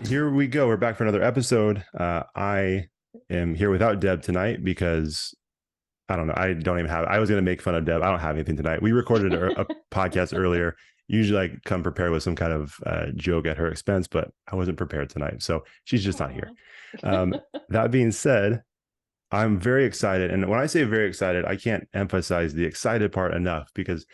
Here we go. We're back for another episode. I am here without Deb tonight because I don't know. I don't even have. I was going to make fun of Deb. I don't have anything tonight. We recorded a podcast earlier. Usually, I come prepared with some kind of joke at her expense, but I wasn't prepared tonight, so she's just not here. Aw. That being said, I'm very excited, and when I say very excited, I can't emphasize the excited part enough because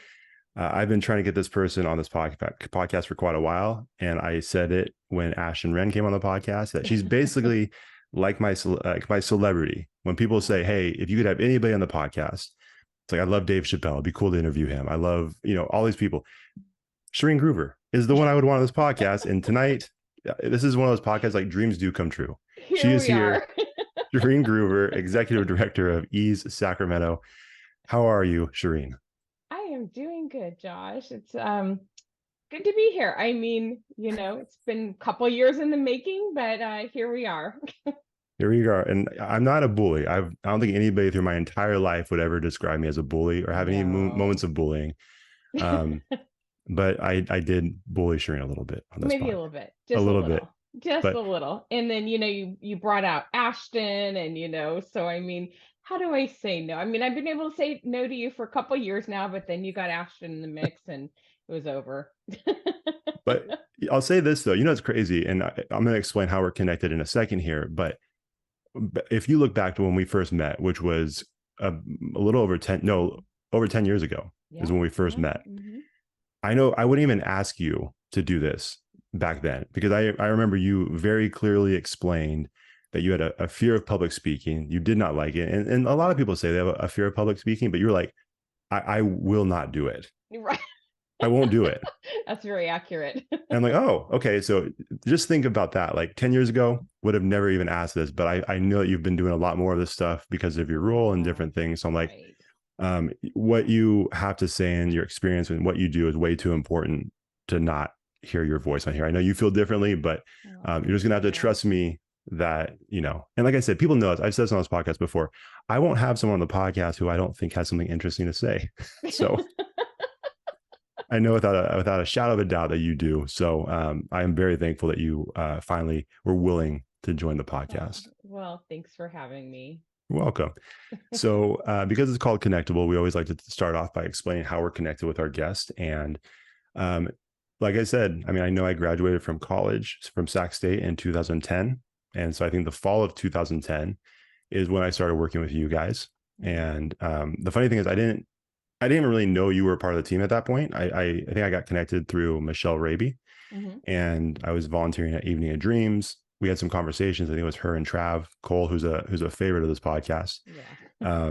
I've been trying to get this person on this podcast for quite a while, and I said it when Ashton Wren came on the podcast that she's basically like my celebrity. When people say, "Hey, if you could have anybody on the podcast," it's like I love Dave Chappelle. It'd be cool to interview him. I love all these people. Sherene Gruver is the one I would want on this podcast, and tonight this is one of those podcasts like dreams do come true. She Here is we here. are. Sherene Gruver, executive director of Ease Sacramento. How are you, Sherene? I am doing good, Josh. It's good to be here. I mean, it's been a couple years in the making, but here we are. Here we are. And I'm not a bully. I don't think anybody through my entire life would ever describe me as a bully or have any moments No. of bullying. Um, but I did bully Shereen a little bit on this Maybe a pod, little bit, a just a little bit. little. Just But a little. And then, you brought out Ashton and so I mean, how do I say no? I mean, I've been able to say no to you for a couple years now, but then you got Ashton in the mix and it was over. but I'll say this though, it's crazy, and I'm going to explain how we're connected in a second here. But if you look back to when we first met, which was a little over 10, no, over 10 years ago is Yeah, when we first yeah. met. I know I wouldn't even ask you to do this back then because I remember you very clearly explained that you had a fear of public speaking. You did not like it. And a lot of people say they have a fear of public speaking, but you're like, I will not do it. Right. I won't do it. That's very accurate. And I'm like, oh, okay. So just think about that. Like 10 years ago, would have never even asked this, but I know that you've been doing a lot more of this stuff because of your role and different things. So I'm like, Right. what you have to say and your experience and what you do is way too important to not hear your voice on here. I know you feel differently, but Oh, you're just gonna have to yeah. trust me that and like I said, people know us. I've said this on this podcast before. I won't have someone on the podcast who I don't think has something interesting to say. So I know without a shadow of a doubt that you do. So I am very thankful that you finally were willing to join the Oh, podcast. well, thanks for having me. You're welcome. So, because it's called Connectable, we always like to start off by explaining how we're connected with our guest. And um, like I said, I mean, I know I graduated from college from Sac State in 2010. And so I think the fall of 2010 is when I started working with you guys. And the funny thing is, I didn't really know you were a part of the team at that point. I think I got connected through Michelle Raby, Mm-hmm. and I was volunteering at Evening of Dreams. We had some conversations. I think it was her and Trav Cole, who's a favorite of this podcast. Yeah.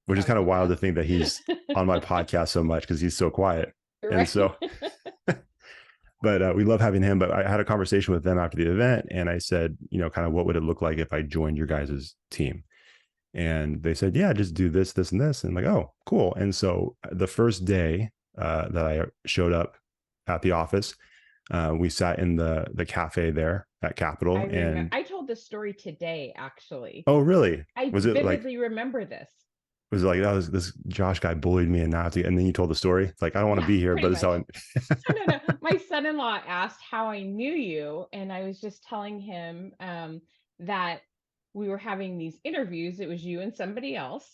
Which is Sorry kind of about wild to that. think that he's on my podcast so much because he's so quiet. And Right. so, but we love having him. But I had a conversation with them after the event, and I said, kind of what would it look like if I joined your guys' team? And they said, yeah, just do this, this, and this. And I'm like, oh, cool. And so the first day that I showed up at the office, we sat in the cafe there at I Capitol. remember And I told this story today, actually. oh, really? I Was it like vividly remember this. was it like that was this Josh guy bullied me and now I have to, and then you told the story? It's like I don't want to Yeah, be here, pretty but it's how much. I'm No, no, no. My son-in-law asked how I knew you, and I was just telling him that we were having these interviews. It was you and somebody else.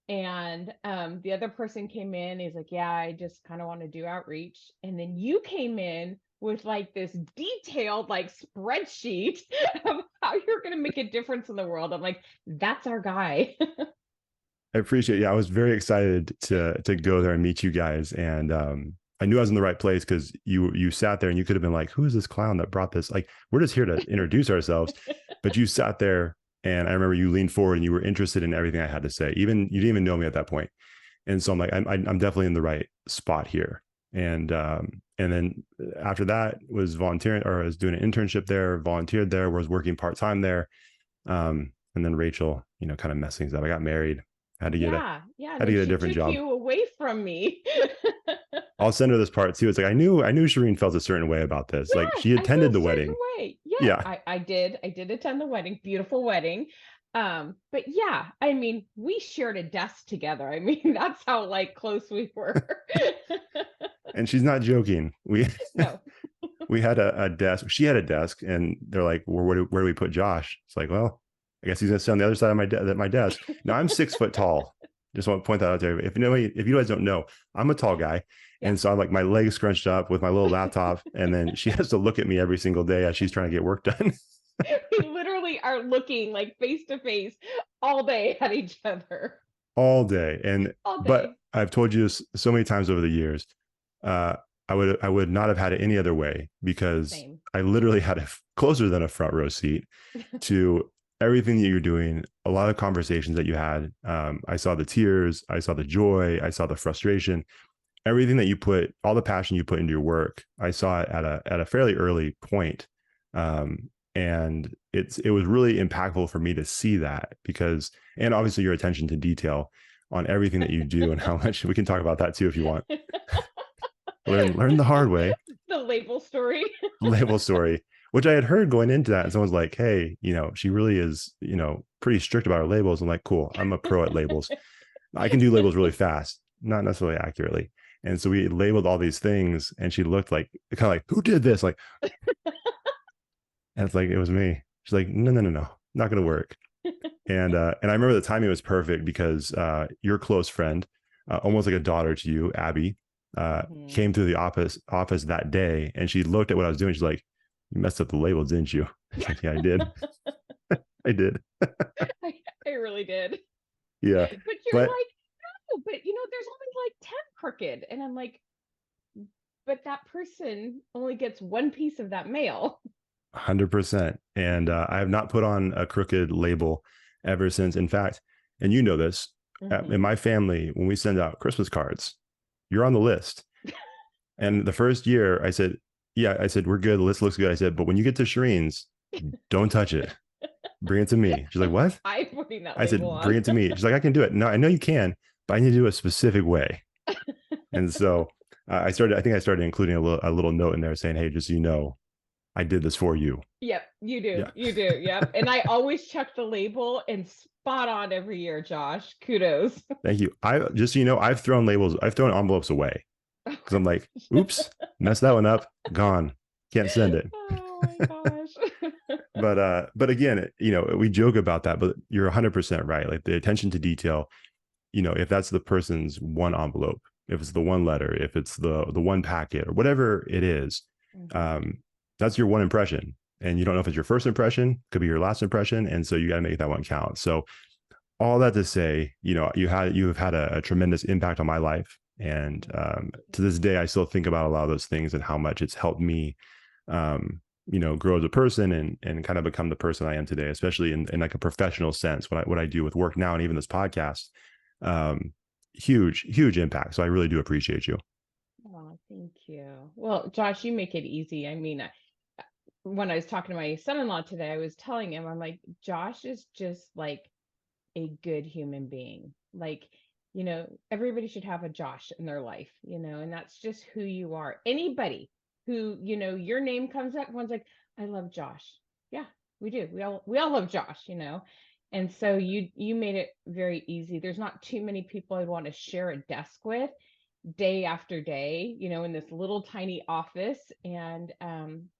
And the other person came in, he's like, yeah, I just kind of want to do outreach. And then you came in with like this detailed like spreadsheet of how you're going to make a difference in the world. I'm like, that's our guy. I appreciate it. Yeah, I was very excited to go there and meet you guys. And I knew I was in the right place because you sat there and you could have been like, who is this clown that brought this? Like, we're just here to introduce ourselves. But you sat there and I remember you leaned forward and you were interested in everything I had to say. Even you didn't even know me at that point. And so I'm like, I'm definitely in the right spot here. And then after that was volunteering, or I was doing an internship there, volunteered there, was working part-time there. And then Rachel, kind of messed things up. I got married, had to get a Yeah, yeah. had to Then get a she different took job. you away from me. I'll send her this part too. It's like I knew Shereen felt a certain way about this. Like Yes, she I feel attended the a certain wedding. way. Yes, Yeah. I did. I did attend the wedding. Beautiful wedding. But yeah, I mean, we shared a desk together. I mean, that's how like close we were. And she's not joking. We No. we had a desk. She had a desk, and they're like, well, where do we put Josh? It's like, well, I guess he's gonna sit on the other side of my desk. Now I'm 6 foot tall. Just want to point that out there. If you guys don't know, I'm a tall guy. Yeah. And so I'm like my legs scrunched up with my little laptop. And then she has to look at me every single day as she's trying to get work done. We literally are looking like face to face all day at each other. All day. All But day. I've told you this so many times over the years. Uh, I would not have had it any other way, because Same. I literally had a closer than a front row seat to everything that you're doing, a lot of conversations that you had. I saw the tears, I saw the joy, I saw the frustration, everything that you put, all the passion you put into your work. I saw it at a fairly early point. And it was really impactful for me to see that, because, and obviously your attention to detail on everything that you do, and how much we can talk about that too if you want. learn the hard way. The label story. Label story, which I had heard going into that, and someone's like, hey, she really is, pretty strict about her labels. I'm like, cool, I'm a pro at labels. I can do labels really fast, not necessarily accurately. And so we labeled all these things, and she looked like, kind of like, who did this? Like, and it's like, it was me. She's like, no, not gonna work. And I remember the timing was perfect, because your close friend, almost like a daughter to you, Abby, came through the office that day, and she looked at what I was doing. She's like, you messed up the labels, didn't you? Like, yeah, I did. I did. I really did. Yeah. But you're But like, no, but there's only like 10 crooked. And I'm like, but that person only gets one piece of that mail. 100%. And I have not put on a crooked label ever since. In fact, and you know this, in my family, when we send out Christmas cards, you're on the list. And the first year I said, we're good. The list looks good. I said, but when you get to Sherene's, don't touch it. Bring it to me. She's like, what? I'm putting that I said, label on. bring it to me. She's like, I can do it. No, I know you can, but I need to do it a specific way. And so I think I started including a little note in there saying, hey, just so you know, I did this for you. Yep, you do. Yeah. You do. Yep. And I always check the label, and spot on every year, Josh. Kudos. Thank you. Just so you know, I've thrown envelopes away, because I'm like, oops, messed that one up, gone, can't send it. Oh my gosh. But again, we joke about that, but you're 100% right. Like the attention to detail, if that's the person's one envelope, if it's the one letter, if it's the one packet, or whatever it is, that's your one impression. And you don't know if it's your first impression, could be your last impression. And so you got to make that one count. So all that to say, you have had a tremendous impact on my life. And to this day, I still think about a lot of those things and how much it's helped me, grow as a person, and kind of become the person I am today, especially in like a professional sense, what I do with work now, and even this podcast. Huge impact. So I really do appreciate you. Oh, thank you. Well, Josh, you make it easy. I mean, when I was talking to my son-in-law today, I was telling him, I'm like, Josh is just like a good human being. Like, everybody should have a Josh in their life, and that's just who you are. Anybody who, your name comes up, one's like, I love Josh. Yeah, we do. We all love Josh, And so you made it very easy. There's not too many people I'd want to share a desk with day after day, in this little tiny office. And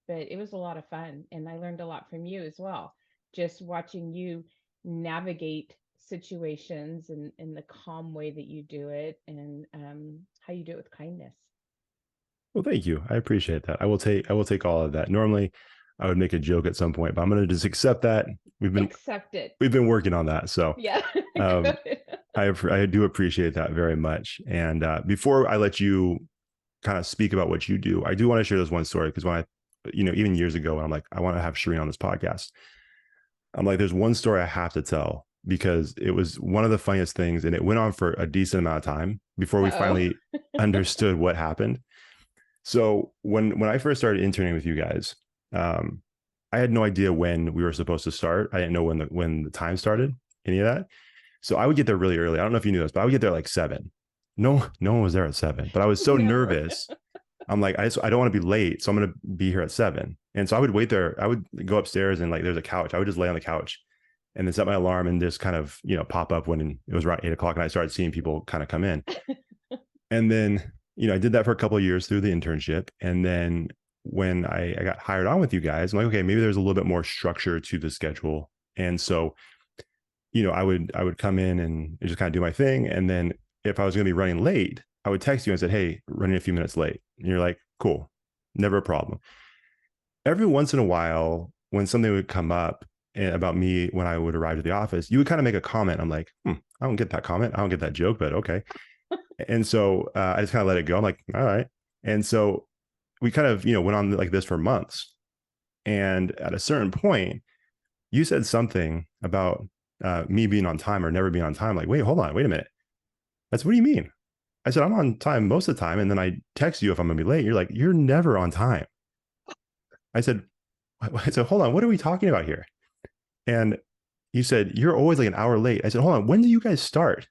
but it was a lot of fun, and I learned a lot from you as well, just watching you navigate situations and in the calm way that you do it, and how you do it with kindness. Well, thank you. I appreciate that. I will take all of that. Normally I would make a joke at some point, but I'm going to just accept that. Accept it. We've been working on that. So yeah. I do appreciate that very much. And before I let you kind of speak about what you do, I do want to share this one story, because when I, even years ago, when I'm like, I want to have Sherene on this podcast, I'm like, there's one story I have to tell, because it was one of the funniest things, and it went on for a decent amount of time before we finally understood what happened. So when I first started interning with you guys, I had no idea when we were supposed to start. I didn't know when the time started, any of that. So I would get there really early. I don't know if you knew this, but I would get there like 7. No one was there at 7, but I was so nervous. I'm like, I don't want to be late, so I'm going to be here at 7. And so I would wait there. I would go upstairs, and like, there's a couch. I would just lay on the couch and then set my alarm, and just kind of, pop up when it was around 8 o'clock, and I started seeing people kind of come in. And then, I did that for a couple of years through the internship. And then when I got hired on with you guys, I'm like, okay, maybe there's a little bit more structure to the schedule. And so, I would come in and just kind of do my thing. And then if I was going to be running late, I would text you and said, hey, running a few minutes late. And you're like, cool, never a problem. Every once in a while, when something would come up about me when I would arrive to the office, you would kind of make a comment. I'm like, I don't get that comment. I don't get that joke, but okay. And so I just kind of let it go. I'm like, all right. And so we kind of, went on like this for months. And at a certain point, you said something about me being on time or never being on time. Like, wait, hold on, wait a minute. What do you mean? I said, I'm on time most of the time. And then I text you if I'm going to be late. You're like, you're never on time. I said, hold on, what are we talking about here? And you said, you're always like an hour late. I said, hold on, when do you guys start?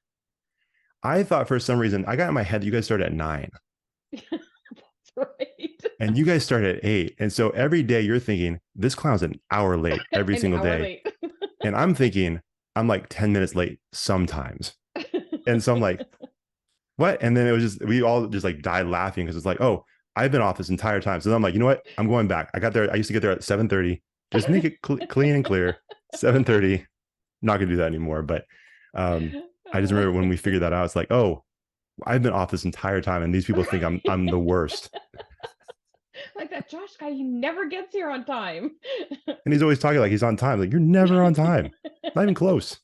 I thought for some reason, I got in my head that you guys started at 9. That's right. And you guys started at 8. And so every day you're thinking, this clown's an hour late every An single hour day. late. And I'm thinking, I'm like 10 minutes late sometimes. And so I'm like, what? And then it was just, we all just like died laughing because it's like, oh, I've been off this entire time. So then I'm like, you know what? I'm going back. I got there. I used to get there at 7:30. Just make it clean and clear. 7:30. Not going to do that anymore. But I just remember when we figured that out, it's like, oh, I've been off this entire time. And these people think I'm the worst. Like that Josh guy, he never gets here on time. And he's always talking like he's on time. Like, you're never on time. Not even close.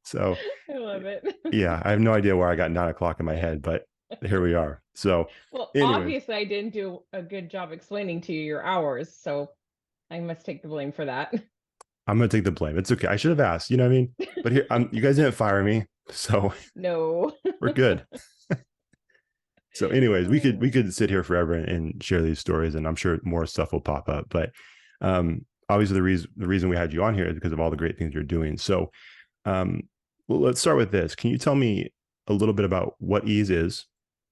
So I love it. yeah, I have no idea where I got 9 o'clock in my head, but here we are. So Well, anyways, obviously I didn't do a good job explaining to you your hours, so I must take the blame for that. I'm going to take the blame. It's okay. I should have asked, you know what I mean? But here, you guys didn't fire me. So No. we're good. So anyways, we could sit here forever and share these stories, and I'm sure more stuff will pop up. But obviously the reason we had you on here is because of all the great things you're doing. So well, let's start with this. Can you tell me a little bit about what ease is,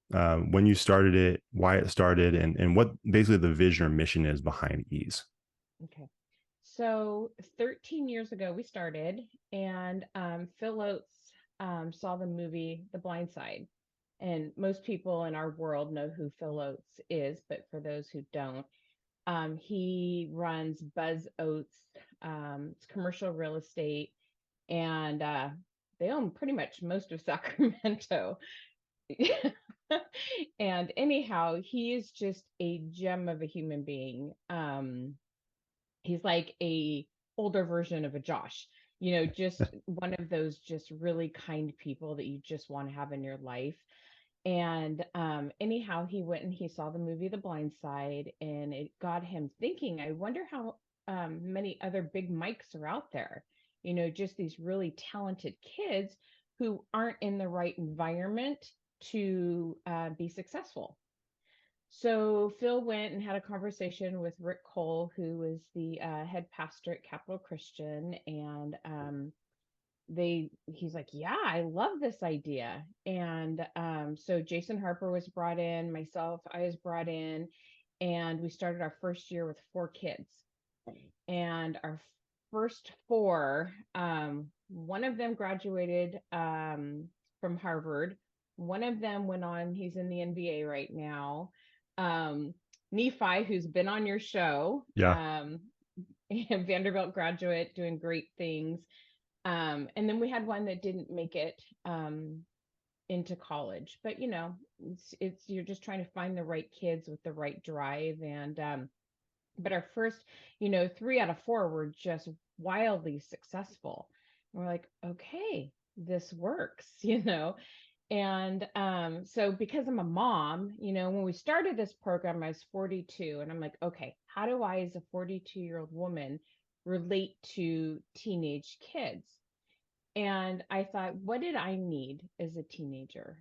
when you started it, why it started, and what basically the vision or mission is behind ease? Okay. So 13 years ago we started, and Phil Oates saw the movie The Blind Side. And most people in our world know who Phil Oates is, but for those who don't, he runs Buzz Oates, it's commercial real estate, and they own pretty much most of Sacramento. And anyhow, he is just a gem of a human being. He's like a older version of a Josh, just one of those just really kind people that you just want to have in your life. And anyhow, he went and he saw the movie The Blind Side, and it got him thinking, I wonder how many other big mics are out there, just these really talented kids who aren't in the right environment to be successful. So Phil went and had a conversation with Rick Cole, who was the head pastor at Capital Christian, and he's like, yeah, I love this idea. And so Jason Harper was brought in, myself, I was brought in, and we started our first year with 4 kids. And our first 4, one of them graduated from Harvard. One of them went on, he's in the NBA right now. Nephi, who's been on your show, Yeah. Vanderbilt graduate, doing great things. And then we had one that didn't make it into college, but it's you're just trying to find the right kids with the right drive. And but our first 3 out of 4 were just wildly successful. And we're like, okay, this works. And so because I'm a mom, when we started this program I was 42, and I'm like, okay, how do I as a 42-year-old woman relate to teenage kids? And I thought, what did I need as a teenager?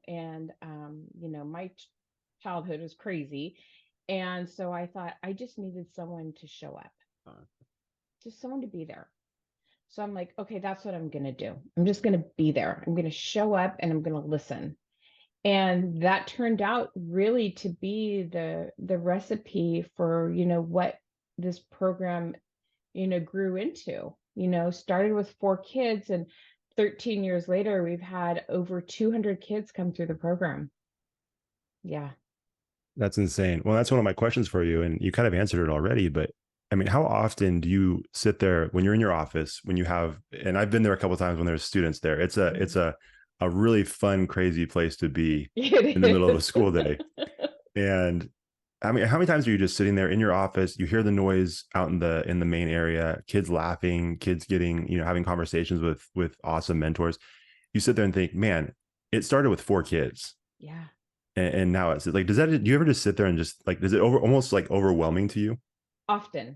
And my childhood was crazy. And so I thought I just needed someone to show up, just someone to be there. So I'm like, okay, that's what I'm going to do. I'm just going to be there. I'm going to show up and I'm going to listen. And that turned out really to be the recipe for, what this program, grew into. Started with 4 kids, and 13 years later, we've had over 200 kids come through the program. Yeah. That's insane. Well, that's one of my questions for you, and you kind of answered it already. But I mean, how often do you sit there when you're in your office, when you have, and I've been there a couple of times when there's students there. It's Mhm. a really fun, crazy place to be in the middle of a It school is. day. And I mean, how many times are you just sitting there in your office? You hear the noise out in the main area, kids laughing, kids getting, having conversations with awesome mentors. You sit there and think, man, it started with 4 kids, Yeah. and now it's like, do you ever just sit there and just like, is it almost like overwhelming to you? Often,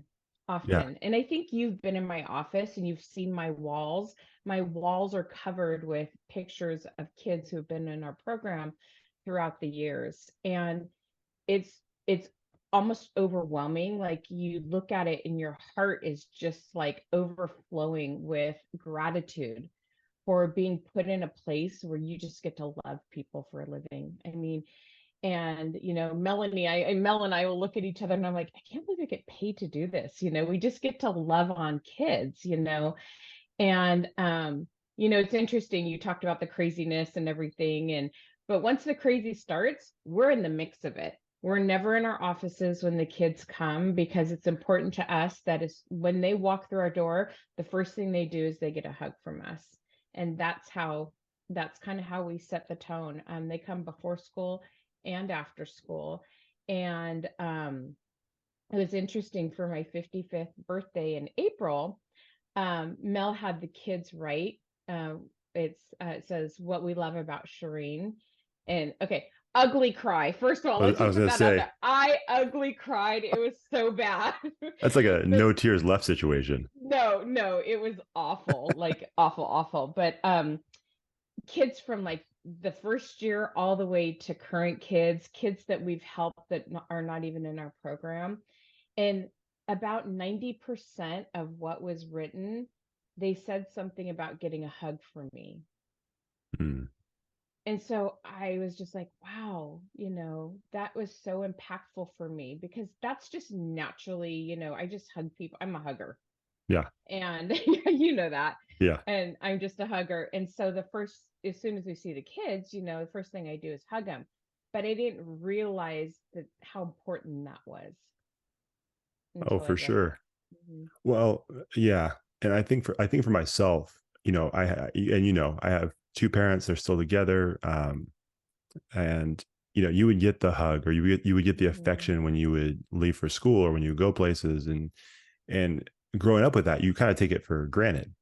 Yeah. often. And I think you've been in my office and you've seen my walls. My walls are covered with pictures of kids who have been in our program throughout the years. And it's almost overwhelming. Like you look at it and your heart is just like overflowing with gratitude for being put in a place where you just get to love people for a living. I mean, and Melanie, Mel and I will look at each other and I'm like, I can't believe I get paid to do this. We just get to love on kids. And it's interesting. You talked about the craziness and everything, but once the crazy starts, we're in the mix of it. We're never in our offices when the kids come, because it's important to us that is when they walk through our door, the first thing they do is they get a hug from us. And that's kind of how we set the tone. They come before school and after school. And it was interesting for my 55th birthday in April. Mel had the kids write. It says what we love about Sherene. And okay, ugly cry. First of all, let's I just was put gonna that out say there. I ugly cried. It was so bad. that's like a But no tears left situation. no, no, it was awful, like awful, awful. But kids from like the first year all the way to current kids that we've helped that are not even in our program. And about 90% of what was written, they said something about getting a hug from me. Hmm. And so I was just like, wow, that was so impactful for me, because that's just naturally, I just hug people. I'm a hugger. Yeah. And you know that. Yeah. And I'm just a hugger. And so as soon as we see the kids, the first thing I do is hug them. But I didn't realize that how important that was Oh, until I for read it. sure. Mhm. Well, yeah. And I think for myself, I have 2 parents. They're still together. And you would get the hug, or you would get the Mhm. affection when you would leave for school or when you go places. And growing up with that, you kind of take it for granted,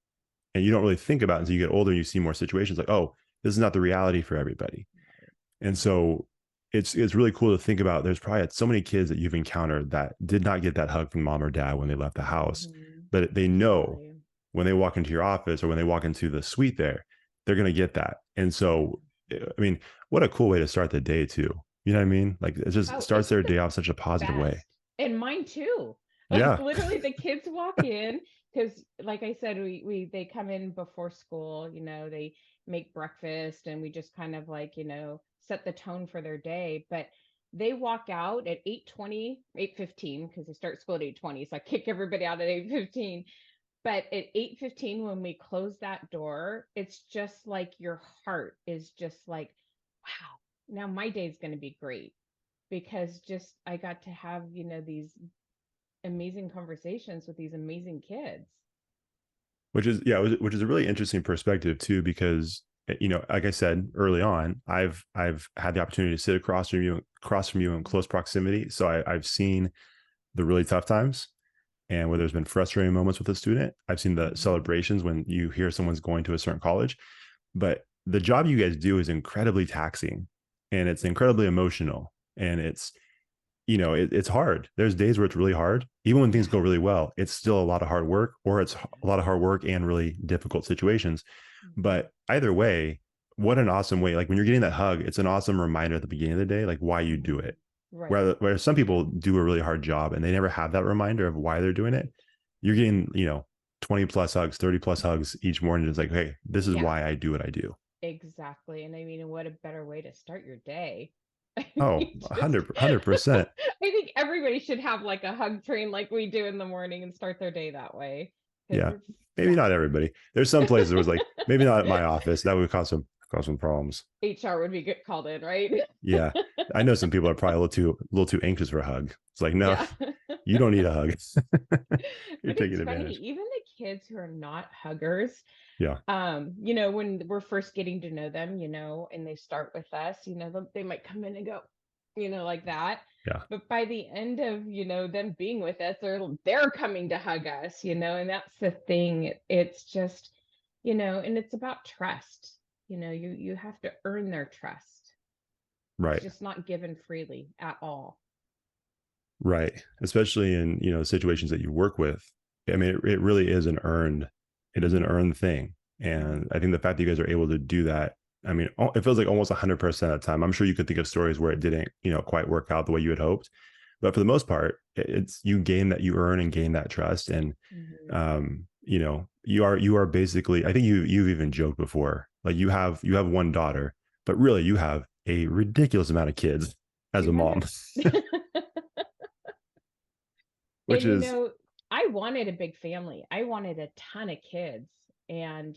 and you don't really think about it until you get older and you see more situations like, oh, this is not the reality for everybody. And so it's really cool to think about. There's probably so many kids that you've encountered that did not get that hug from mom or dad when they left the house, Mhm. but they know Absolutely. when they walk into your office or when they walk into the suite there, they're going to get that. And so, I mean, what a cool way to start the day too. You know what I mean? Like it just Oh, starts it's their day the off such a positive way. best. And mine too. Like Yeah. literally the kids walk in, because like I said, we they come in before school, they make breakfast and we just kind of like, set the tone for their day. But they walk out at 8:20, 8:15, because they start school at 8:20. So I kick everybody out at 8:15. But at 8:15, when we close that door, it's just like your heart is just like, wow, now my day is going to be great, because just I got to have, these amazing conversations with these amazing kids. Which is a really interesting perspective too, because like I said early on, I've had the opportunity to sit across from you in close proximity. So I've seen the really tough times, and where there's been frustrating moments with a student. I've seen the Mhm. celebrations when you hear someone's going to a certain college. But the job you guys do is incredibly taxing, and it's incredibly emotional, and it's hard. There's days where it's really hard. Even when things Yeah. go really well, it's still a lot of hard work, or it's Yeah. a lot of hard work and really difficult situations. Mhm. But either way, what an awesome way. Like when you're getting that hug, it's an awesome reminder at the beginning of the day, like why you do Mhm. it. Right. Where some people do a really hard job and they never have that reminder of why they're doing it. You're getting, 20 plus hugs, 30 plus hugs each morning. It's like, hey, this is Yeah, why I do what I do. exactly. And I mean, what a better way to start your day. Oh, Just 100%. I think everybody should have like a hug train like we do in the morning and start their day that way, because Yeah. it's Maybe yeah. not everybody. There's some places where it's like, maybe not at my office. That would cause some cause some problems. HR would be called in, right? Yeah. I know some people are probably a little too anxious for a hug. It's like, no, Yeah. you don't need a hug. You're But taking it's funny, advantage. even the kids who are not huggers, Yeah. when we're first getting to know them, and they start with us, they might come in and go, like that. Yeah. But by the end of, them being with us, they're coming to hug us, and that's the thing. It's just, and it's about trust. You have to earn their trust. It's Right. just not given freely at all. Right. Especially in, situations that you work with. I mean, it really is it is an earned thing. Mhm. And I think the fact that you guys are able to do that, I mean, it feels like almost 100% of the time. I'm sure you could think of stories where it didn't, quite work out the way you had hoped. But for the most part, it's you gain that, you earn and gain that trust. And, Mhm. you are basically, I think you've even joked before, like you have one daughter, but really you have a ridiculous amount of kids as a mom, 200. which And is, I wanted a big family. I wanted a ton of kids. And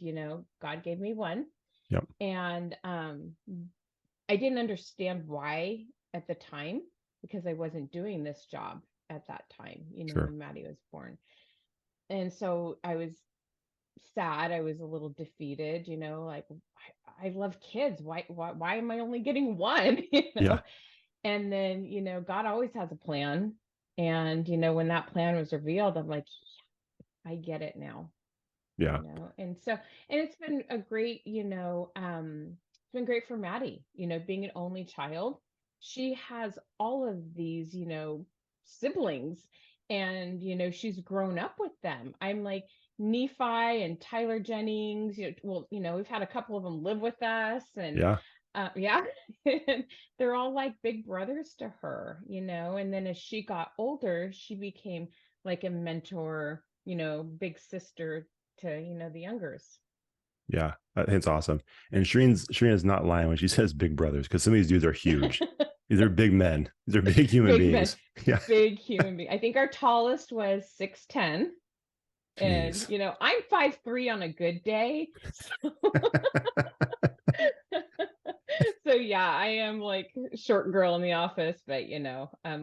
God gave me one. yep. And I didn't understand why at the time, because I wasn't doing this job at that time, Sure. when Maddie was born. And so I was sad. I was a little defeated, like I love kids. Why am I only getting one? Yeah. And then, God always has a plan. And, when that plan was revealed, I'm like, I get it now, Yeah. And so, and it's been a great, it's been great for Maddie, being an only child. She has all of these, siblings, and, she's grown up with them. I'm like, Nephi and Tyler Jennings, well, we've had a couple of them live with us, and Yeah. yeah, and they're all like big brothers to her, and then as she got older, she became like a mentor, big sister to, the youngers. Yeah. I think it's awesome. And Shireen is not lying when she says big brothers, because some of these dudes are huge. These are big men. These are big human Big men, beings. Yeah. big human being. I think our tallest was 6'10", and Jeez. I'm 5'3" on a good day. So, so yeah, I am like short girl in the office, but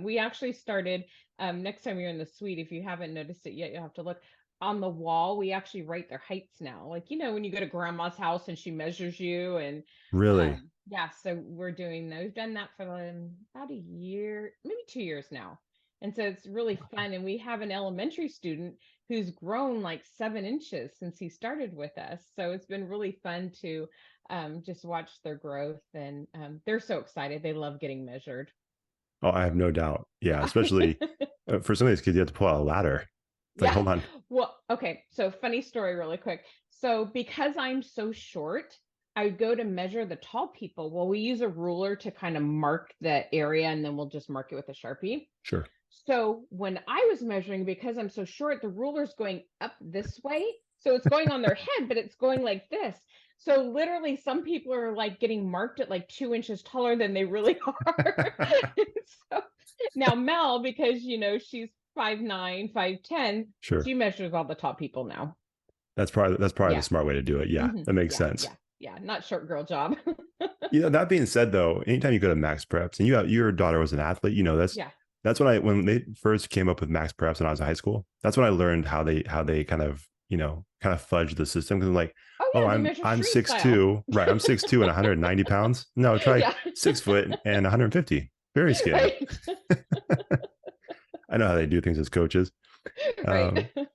we actually started, next time you're in the suite, if you haven't noticed it yet, you'll have to look on the wall. We actually write their heights now. Like, when you go to grandma's house and she measures you, and Really? yeah, so we're doing that. We've done that for about a year, maybe 2 years now. And so it's really fun. And we have an elementary student who's grown like 7 inches since he started with us. So it's been really fun to just watch their growth. And they're so excited. They love getting measured. Oh, I have no doubt. Yeah. Yeah. Especially for some of these kids, you have to pull out a ladder. It's like, Yeah. hold on. Well, okay. So funny story really quick. So because I'm so short, I would go to measure the tall people. Well, we use a ruler to kind of mark the area, and then we'll just mark it with a Sharpie. Sure. So when I was measuring, because I'm so short, the ruler's going up this way. So it's going on their head, but it's going like this. So literally some people are like getting marked at like 2 inches taller than they really are. So now Mel, because she's 5'9", 5'10", Sure. she measures all the tall people now. That's probably the Yeah. smart way to do it. Yeah. Hmm. That makes Yeah. sense. Yeah. Yeah. Not short girl job. That being said, though, anytime you go to Max Preps and your daughter was an athlete, Yeah. that's when they first came up with Max Preps when I was in high school. That's when I learned how they kind of fudge the system, because I'm like, Oh oh, yeah, they I'm measure I'm street six style. two, right? I'm 6'2" and 190 pounds. No, try Yeah. 6 foot and 150. Very skinny. Right. I know how they do things as coaches. Right. Um,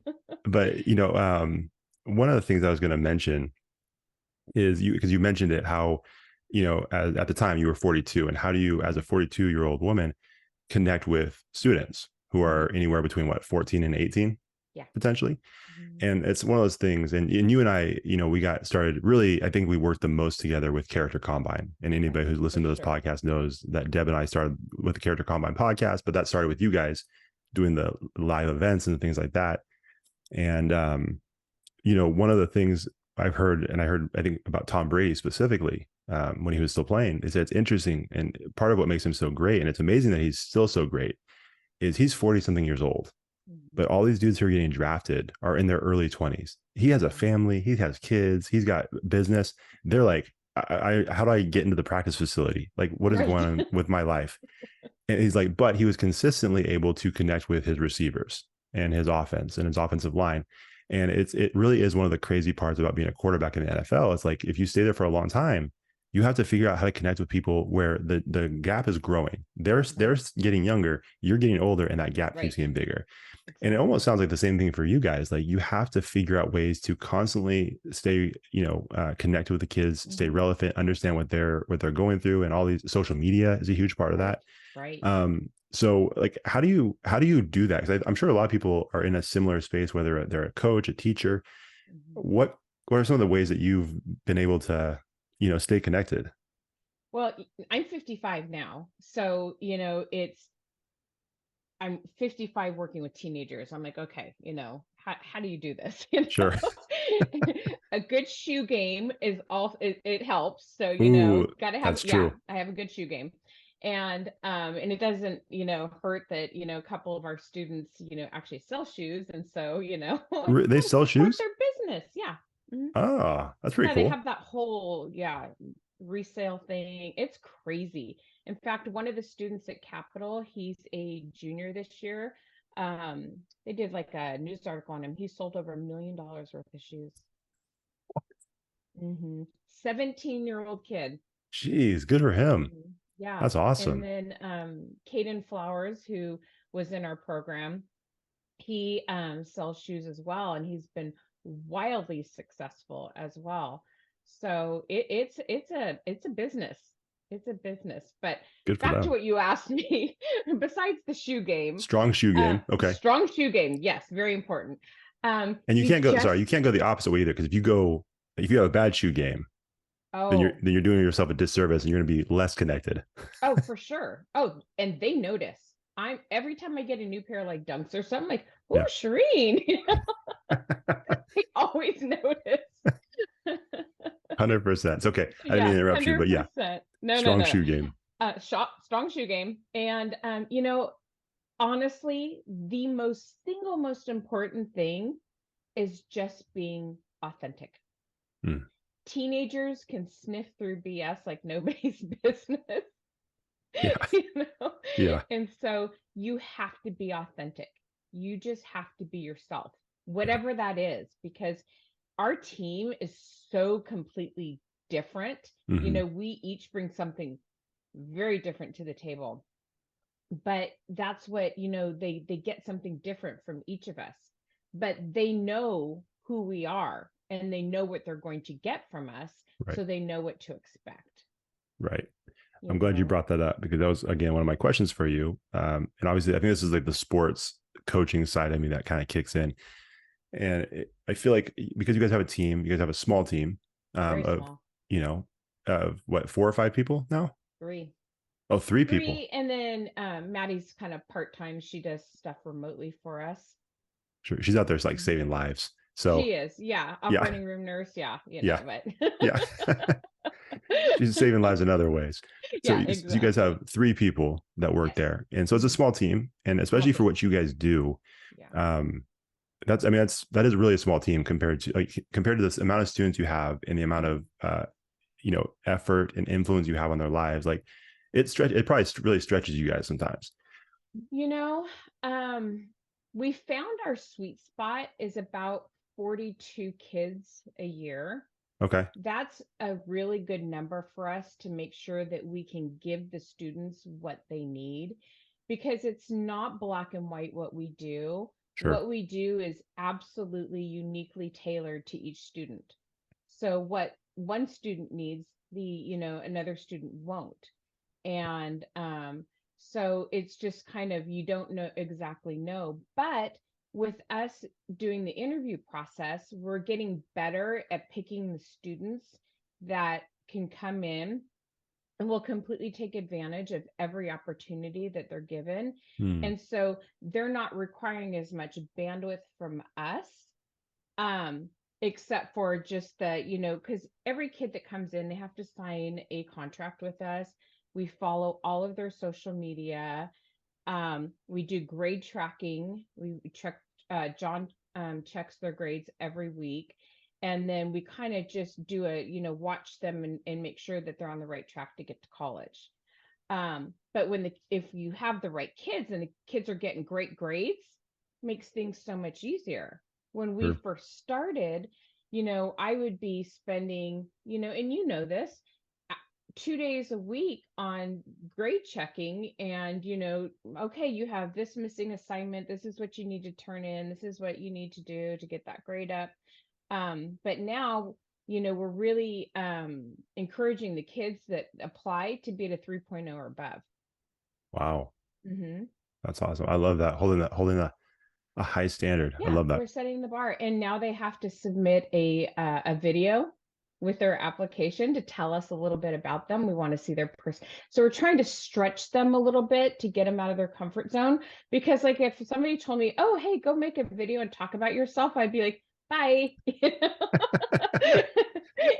but one of the things I was going to mention is because you mentioned it, how at the time you were 42, and how do you, as a 42-year-old woman, connect with students who are anywhere between 14 and 18 Yeah. potentially? Mhm. And it's one of those things, and you and I, we got started really, I think we worked the most together with Character Combine, and Right. anybody who's For listened to this sure. podcast knows that Deb and I started with the Character Combine podcast, but that started with you guys doing the live events and things like that. And one of the things I've heard, and I think about Tom Brady specifically, when he was still playing, is that it's interesting, and part of what makes him so great, and it's amazing that he's still so great, is he's 40 something years old, Mhm. but all these dudes who are getting drafted are in their early 20s. He has a Mhm. family, he has kids, he's got business. They're like, how do I get into the practice facility? Like, what is Right. going on with my life? And he's like, but he was consistently able to connect with his receivers and his offense and his offensive line. And it really is one of the crazy parts about being a quarterback in the NFL. It's like if you stay there for a long time, you have to figure out how to connect with people where the gap is growing. They're Right. getting younger, you're getting older, and that gap keeps Right. getting bigger. And it almost Exactly. sounds like the same thing for you guys. Like you have to figure out ways to constantly stay, connected with the kids, stay Hmm. relevant, understand what they're going through, and all these social media is a huge part of Right. that. Right. So like, how do you do that? Because I'm sure a lot of people are in a similar space, whether they're a coach, a teacher. Mhm. What are some of the ways that you've been able to, stay connected? Well, I'm 55 now. So, I'm 55 working with teenagers. I'm like, okay, how do you do this? Sure. A good shoe game is all it helps. So, Ooh, gotta have, that's yeah, true. I have a good shoe game. And it doesn't, hurt that, a couple of our students, actually sell shoes. And so, They sell support shoes. their business. Yeah. Mhm. Ah, that's pretty Yeah, they cool. have that whole, yeah, resale thing. It's crazy. In fact, one of the students at Capital, he's a junior this year. They did like a news article on him. He sold over $1 million worth of shoes. 17-year-old kid. Jeez, good for him. Yeah. That's And awesome. then Caden Flowers, who was in our program, he sells shoes as well, and he's been wildly successful as well. So it's a business. It's a business. But Good for back to them. what you asked me, besides the shoe game, Strong shoe game. Okay. strong shoe game, yes, very important. And you You can't go, just sorry, you can't go the opposite way either. Because if you have a bad shoe game, then you're oh then you're doing yourself a disservice and you're going to be less connected. oh for sure. Oh, and they notice. I'm every time I get a new pair of like dunks or something, like, oh, Yeah. Sherene, they always notice. 100%. It's okay. I didn't mean Yeah, to interrupt you, but yeah, 100%. No, no, strong no. shoe game. Strong shoe game. And honestly, the most important thing is just being authentic. Mm, Teenagers can sniff through BS like nobody's business, yeah. you know? Yeah. And so you have to be authentic. You just have to be yourself, Yeah. whatever that is, because our team is so completely different. Hmm. We each bring something very different to the table, but that's what, they get something different from each of us, but they know who we are and they know what they're going to get from us, Right. so they know what to expect, Right. you I'm glad you know. brought that up because that was, again, one of my questions for you. And obviously, I think this is like the sports coaching side of me that kind of kicks in. And I feel like because you guys have a team, you guys have a small team Very of, small. you know, of what, 4 or 5 people now? Three. Oh, 3 people. Three, and then Maddie's kind of part-time. She does stuff remotely for us. Sure. She's out there like saving Hmm. lives. So She is, yeah, yeah, operating room nurse, yeah, yeah, but yeah. She's saving lives in other ways. So, yeah, so you guys exactly. have 3 people that work Yes. there, and so it's a Hmm. small team, and Small especially for team. what you guys do, Yeah. um, that is really a small team compared to this amount of students you have and the amount Hmm. of effort and influence you have on their lives. Like it probably really stretches you guys sometimes. You know, um, we found our sweet spot is about 42 kids a year. Okay, That's a really good number for us to make sure that we can give the students what they need, because it's not black and white what we do. sure, What we do is absolutely uniquely tailored to each student. So what one student needs, another student won't. And so it's just kind of, you don't know exactly know. But with us doing the interview process, we're getting better at picking the students that can come in and will completely take advantage of every opportunity that they're given. hmm, And so they're not requiring as much bandwidth from us, um, except for just the, because every kid that comes in, they have to sign a contract with us. We follow all of their social media. We do grade tracking. We check, John checks their grades every week. And then we kind of just do watch them and make sure that they're on the right track to get to college. But if you have the right kids and the kids are getting great grades, makes things so much easier. When we True. first started, I would be spending, and this, 2 days a week on grade checking, and okay, you have this missing assignment, this is what you need to turn in, this is what you need to do to get that grade up. But now, we're really encouraging the kids that apply to be at a 3.0 or above. Wow. Mm-hmm. That's awesome. I love that. Holding a high standard. I Yeah, love that. we're setting the bar, and now they have to submit a video with their application to tell us a little bit about them. We want to see their person. So we're trying to stretch them a little bit to get them out of their comfort zone. Because like if somebody told me, "Oh, hey, go make a video and talk about yourself," I'd be like, "Bye."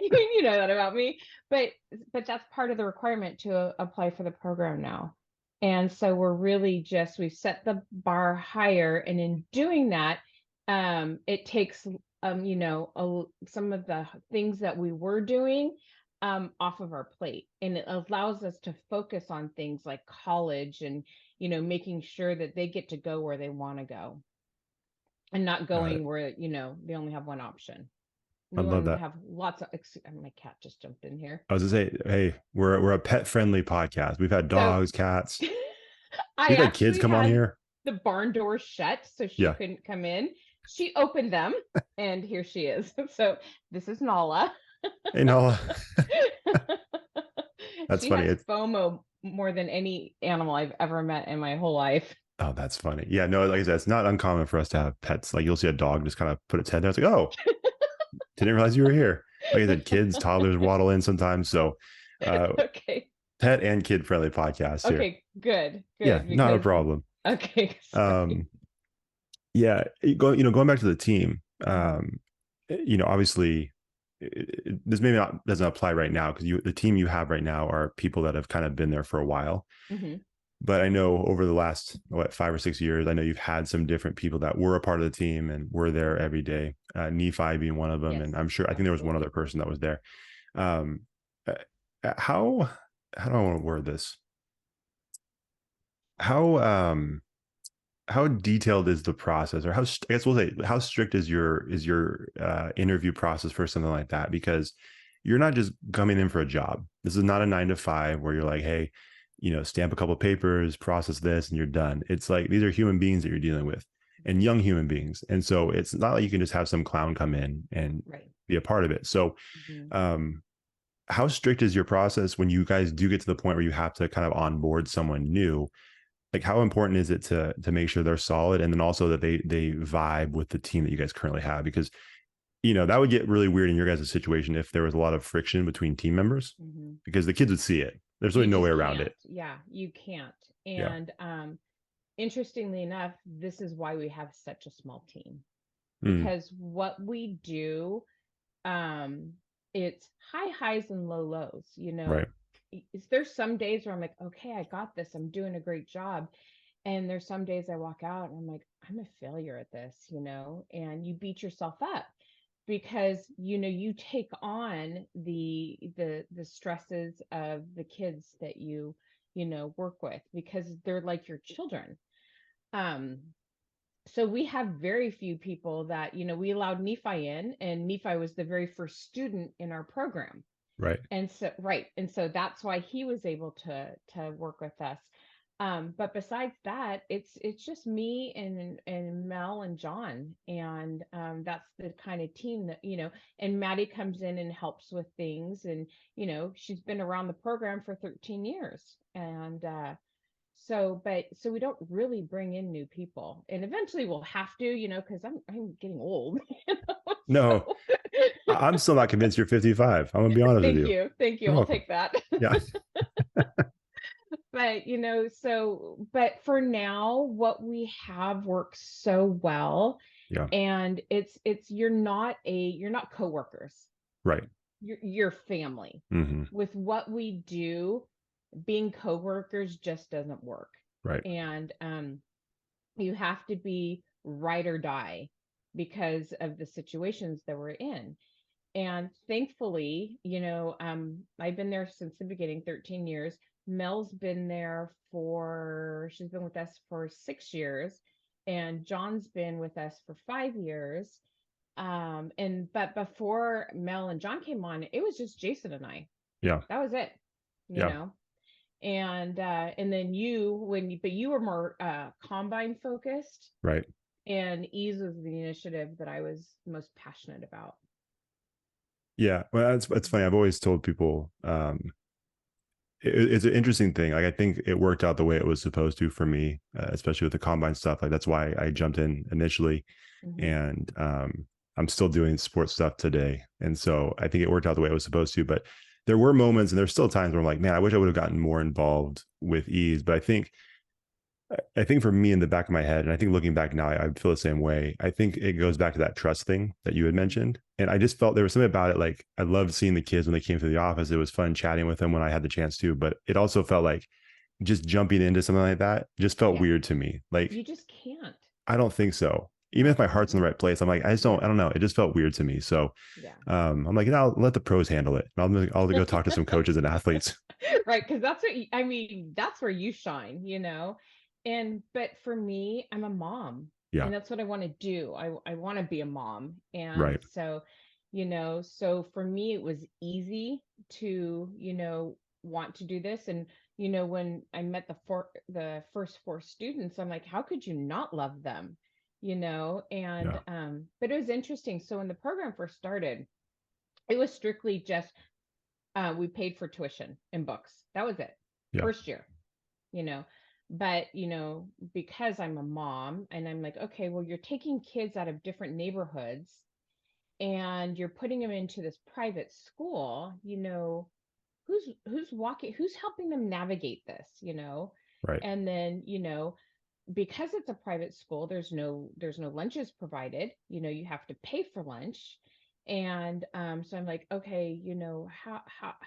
You know that about me. But that's part of the requirement to apply for the program now. And so we've set the bar higher, and in doing that, it takes some of the things that we were doing off of our plate, and it allows us to focus on things like college and making sure that they get to go where they want to go, and not Got it. going where they only have one option. I We want love them to that. have lots of my cat just jumped in here. I was gonna say, hey, we're a pet friendly podcast. We've had So dogs, cats. I We've had kids actually come on had here. the barn door shut so she Yeah. couldn't come in. She opened them, and here she is. So this is Nala. Hey, Nala. That's She funny. has FOMO more than any animal I've ever met in my whole life. Oh, that's funny. Yeah, no, like I said, it's not uncommon for us to have pets. Like you'll see a dog just kind of put its head down. It's like, oh, didn't realize you were here. Like I said, kids, toddlers waddle in sometimes. So, uh, Okay. pet and kid friendly podcast here. Okay, good. Yeah, Good, not a because problem. okay, sorry. Um, yeah, going back to the team. Mhm. Obviously, this maybe not doesn't apply right now because the team you have right now are people that have kind of been there for a while. Mhm. But I know over the last 5 or 6 years, I know you've had some different people that were a part of the team and were there every day. Nephi being one of them, Yes, and I'm sure I think there was one other absolutely. person that was there. Um, uh, how do I want to word this? How how detailed is the process, or I guess we'll say how strict is your interview process for something like that? Because you're not just coming in for a job. This is not a 9 to 5 where you're like, hey, stamp a couple of papers, process this, and you're done. It's like these are human beings that you're dealing with, and young human beings, and so it's not like you can just have some clown come in and Right. be a part of it. So, Mhm. um, how strict is your process when you guys do get to the point where you have to kind of onboard someone new? Like how important is it to make sure they're solid, and then also that they vibe with the team that you guys currently have? Because that would get really weird in your guys' situation if there was a lot of friction between team members, Mhm. because the kids would see it. There's You really no way just around can't. it. Yeah, you can't. Yeah. And interestingly enough, this is why we have such a small team, Mm, because what we do, um, it's high highs and low lows. right. There's some days where I'm like, okay, I got this. I'm doing a great job. And there's some days I walk out and I'm like, I'm a failure at this, and you beat yourself up because you take on the stresses of the kids that you work with, because they're like your children. um so we have very few people that we allowed Nephi in, and Nephi was the very first student in our program. Right. And so right, and so that's why he was able to work with us. But besides that, it's just me and Mel and John, and that's the kind of team that and Maddie comes in and helps with things, and she's been around the program for 13 years. And so we don't really bring in new people, and eventually we'll have to, because I'm getting old. No, So I'm still not convinced you're 55. I'm gonna be honest with thank you. you, thank you, You're I'll welcome. take that. Yeah. But but for now, what we have works so well. Yeah. And you're not coworkers, Right. you're family. Hmm. With what we do, being coworkers just doesn't work. Right. And you have to be ride or die, because of the situations that we're in. And thankfully, I've been there since the beginning, 13 years. Mel's been there she's been with us for 6 years, and John's been with us for 5 years. But before Mel and John came on, it was just Jason and I. Yeah. That was it, you Yeah. know. And then but you were more combine focused, Right. and ease was the initiative that I was most passionate about. Yeah. Well, it's funny. I've always told people, it's an interesting thing. Like, I think it worked out the way it was supposed to for me, especially with the combine stuff. Like, that's why I jumped in initially, Mm-hmm. and I'm still doing sports stuff today. And so I think it worked out the way it was supposed to. But there were moments, and there's still times where I'm like, man, I wish I would have gotten more involved with ease. But I think for me, in the back of my head, and I think looking back now, I feel the same way. I think it goes back to that trust thing that you had mentioned. And I just felt there was something about it. Like, I loved seeing the kids when they came to the office. It was fun chatting with them when I had the chance to, but it also felt like just jumping into something like that just felt Yeah, weird to me. Like, you just can't. I don't think so. Even if my heart's in Mm-mm. the right place, I'm like, Yeah, I don't know. It just felt weird to me. So yeah. I'm like, I'll let the pros handle it. I'll go talk to some coaches and athletes. Right, because that's that's where you shine, but for me, I'm a mom, Yeah. and that's what I want to do. I want to be a mom. And Right. so, so for me it was easy to, want to do this. And when I met the first four students, I'm like, how could you not love them? And Yeah. but it was interesting. So when the program first started, it was strictly just we paid for tuition and books. That was it. Yeah. First year, you know. But, because I'm a mom, and I'm like, okay, well, you're taking kids out of different neighborhoods and you're putting them into this private school, who's helping them navigate this. Right. And then, because it's a private school, there's no lunches provided. You have to pay for lunch. And so I'm like, okay,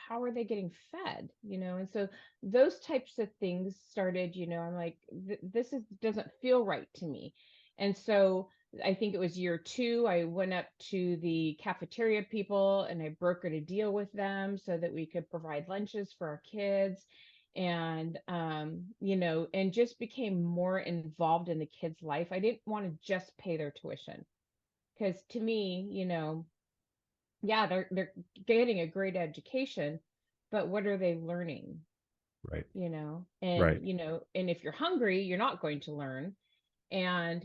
how are they getting fed? And so those types of things started. I'm like, this doesn't feel right to me. And so I think it was year two, I went up to the cafeteria people and I brokered a deal with them so that we could provide lunches for our kids. And and just became more involved in the kids' life. I didn't want to just pay their tuition, because to me, yeah, they're getting a great education, but what are they learning? Right. And Right. and if you're hungry, you're not going to learn. And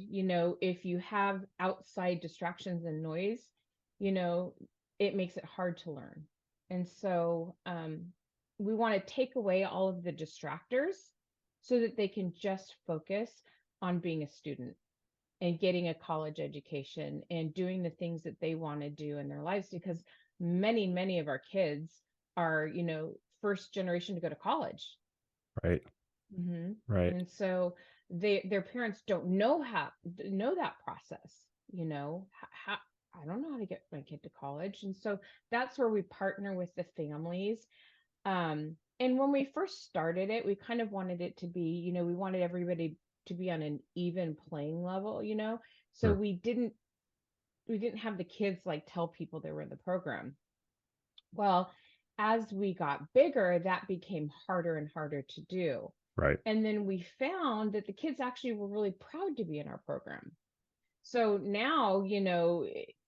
if you have outside distractions and noise, you know it makes it hard to learn. And so we want to take away all of the distractors so that they can just focus on being a student and getting a college education and doing the things that they want to do in their lives, because many of our kids are first generation to go to college. Right. Mm-hmm. Right. And so their parents don't know that process. How, I don't know how to get my kid to college. And so that's where we partner with the families. And when we first started it, we kind of wanted it to be, we wanted everybody to be on an even playing level. So Sure. we didn't have the kids like tell people they were in the program. Well, as we got bigger, that became harder and harder to do. Right. And then we found that the kids actually were really proud to be in our program. So now,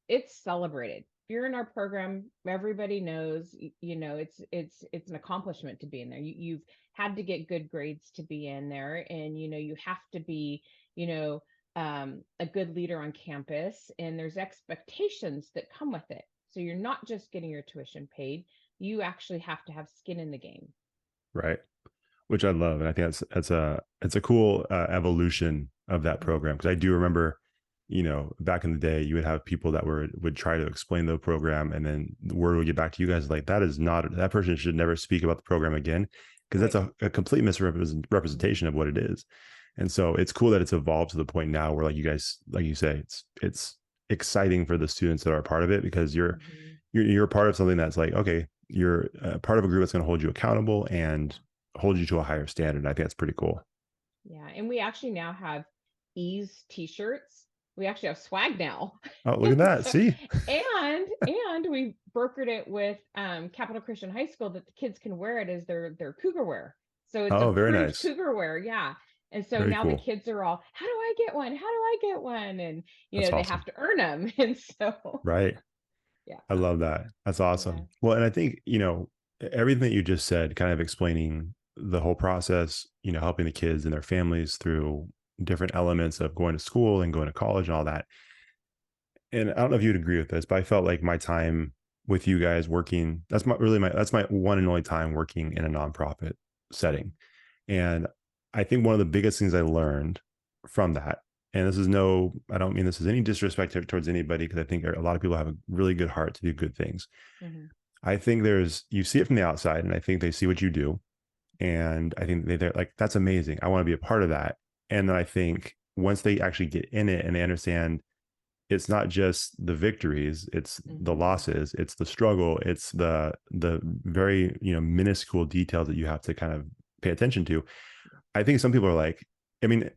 it's celebrated. If you're in our program, everybody knows, it's an accomplishment to be in there. You've had to get good grades to be in there, and you have to be, a good leader on campus, and there's expectations that come with it. So you're not just getting your tuition paid, you actually have to have skin in the game. Right. Which I love, and I think it's a cool evolution of that Mhm. program, because I do remember, back in the day, you would have people that would try to explain the program, and then the word would get back to you guys like, that person should never speak about the program again, because that's Right. a complete misrepresentation of what it is. And so it's cool that it's evolved to the point now where, like, you guys, like you say, it's exciting for the students that are a part of it, because Mhm. you're a part of something that's like, okay, you're a part of a group that's going to hold you accountable and hold you to a higher standard. I think that's pretty cool. Yeah, and we actually now have ease t-shirts. We actually have swag now. Oh, look at that. So, See? and we brokered it with Capital Christian High School that the kids can wear it as their cougar wear. So it's Oh, very approved nice. cougar wear. Yeah. And so Very now the cool. kids are all, how do I get one? How do I get one? And That's they have awesome. to earn them. And so Right. yeah. I love that. That's Yeah. awesome. Well, and I think, everything that you just said, kind of explaining the whole process, helping the kids and their families through different elements of going to school and going to college and all that. And I don't know if you'd agree with this, but I felt like my time with you guys working, that's my one and only time working in a nonprofit setting. And I think one of the biggest things I learned from that, and I don't mean this as any disrespect towards anybody, because I think a lot of people have a really good heart to do good things. Hmm. I think you see it from the outside, and I think they see what you do. And I think they're like, that's amazing. I want to be a part of that. And then I think once they actually get in it and they understand it's not just the victories, it's the Hmm. losses, it's the struggle, it's the very, minuscule details that you have to kind of pay attention to. I think some people are like, I mean,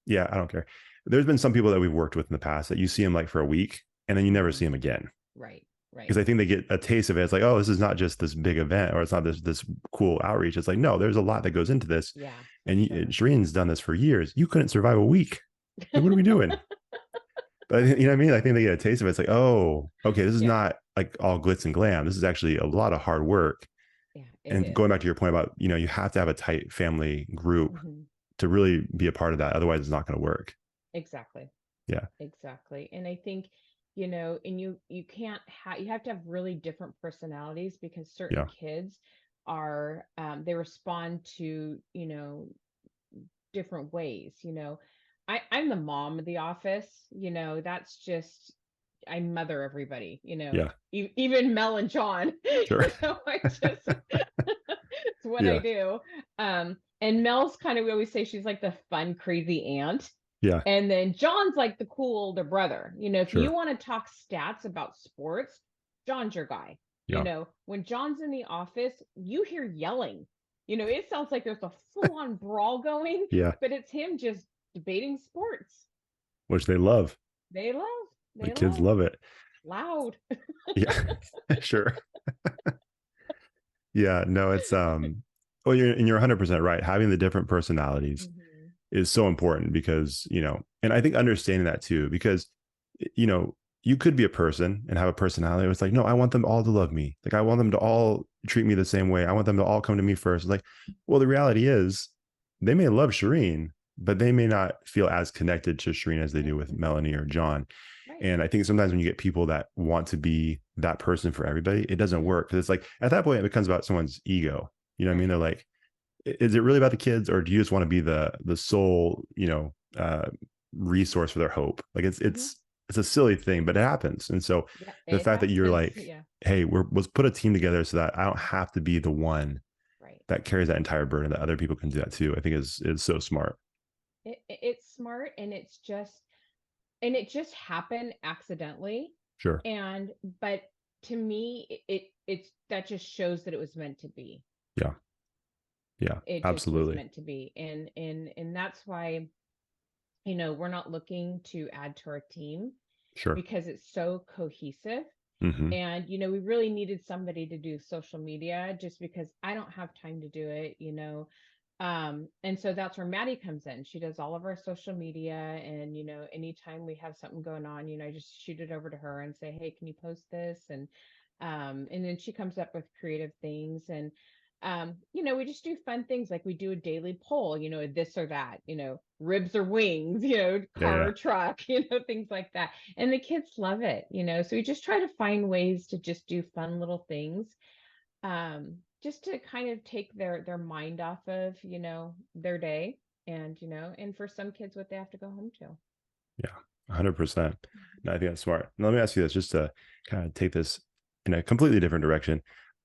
yeah, I don't care. There's been some people that we've worked with in the past that you see them like for a week and then you never Hmm. see them again, Right. because Right. I think they get a taste of it. It's like, oh, this is not just this big event, or it's not this cool outreach. It's like, no, there's a lot that goes into this. Yeah, for And sure. Sherene's done this for years. You couldn't survive a week. Like, what are we doing? But you know what I mean? I think they get a taste of it. It's like, oh, okay, this is Yeah. not like all glitz and glam. This is actually a lot of hard work. Yeah, it And is. going back to your point about, you have to have a tight family group Hmm. to really be a part of that. Otherwise, it's not going to work. Exactly. Yeah. Exactly. And I think, and you can't have you have to have really different personalities because certain Yeah. kids are they respond to, different ways, I'm the mom of the office, that's just I mother everybody, Yeah. even Mel and John, Sure. I just it's what I Yeah. do. And Mel's kind of, we always say she's like the fun, crazy aunt. Yeah. And then John's like the cool older brother. If you Sure. want to talk stats about sports, John's your guy. Yeah. When John's in the office, you hear yelling. It sounds like there's a full on brawl going, Yeah. but it's him just debating sports. Which they love. They love, The they kids love love it. loud. Yeah. Sure. Yeah. No, it's, well, you're 100% right. Having the different personalities Hmm. is so important because, and I think understanding that too, because, you know, you could be a person and have a personality. It's like, no, I want them all to love me. Like, I want them to all treat me the same way. I want them to all come to me first. It's like, well, the reality is they may love Sherene, but they may not feel as connected to Sherene as they do with Hmm. Melanie or John. Right. And I think sometimes when you get people that want to be that person for everybody, it doesn't Hmm. work. Cause it's like at that point, it becomes about someone's ego. You know what I mean? Right. They're like, is it really about the kids, or do you just want to be the sole, resource for their hope? Like Hmm. it's a silly thing, but it happens. And so Yeah, the it fact that you're happens. like, Yeah. hey, let's put a team together so that I don't have to be the one Right. that carries that entire burden, that other people can do that too, I think is so smart. It's smart, and it just happened accidentally. Sure. And but to me, it's that just shows that it was meant to be. Yeah. Yeah. It just was Absolutely. meant to be. And that's why, we're not looking to add to our team Sure. because it's so cohesive. Hmm. And we really needed somebody to do social media just because I don't have time to do it. And so that's where Maddie comes in. She does all of our social media, and anytime we have something going on, I just shoot it over to her and say, hey, can you post this? And then she comes up with creative things. And we just do fun things, like we do a daily poll, this or that, ribs or wings, Yeah. car Yeah. or truck, things like that. And the kids love it. So we just try to find ways to just do fun little things, just to kind of take their mind off of their day, and for some kids what they have to go home to. Yeah. 100%. No, I think that's smart. Now, let me ask you this, just to kind of take this in a completely different direction.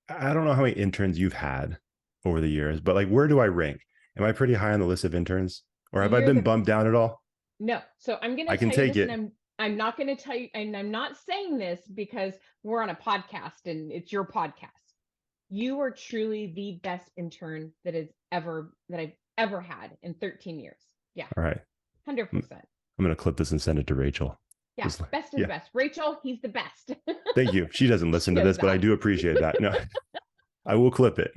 I don't know how many interns you've had over the years, but like, where do I rank? Am I pretty high on the list of interns, or have I You're been the bumped down at all? No, so I'm going I to can tell you take this, and it. I'm not going to tell you, and I'm not saying this because we're on a podcast and it's your podcast. You are truly the best intern that I've ever had in 13 years. Yeah, All right. 100%. I'm going to clip this and send it to Rachel. Yeah, Just like, best of the yeah, best. Rachel, he's the best. thank you. She doesn't She listen to knows this, but I that. do appreciate that. No, I will clip it.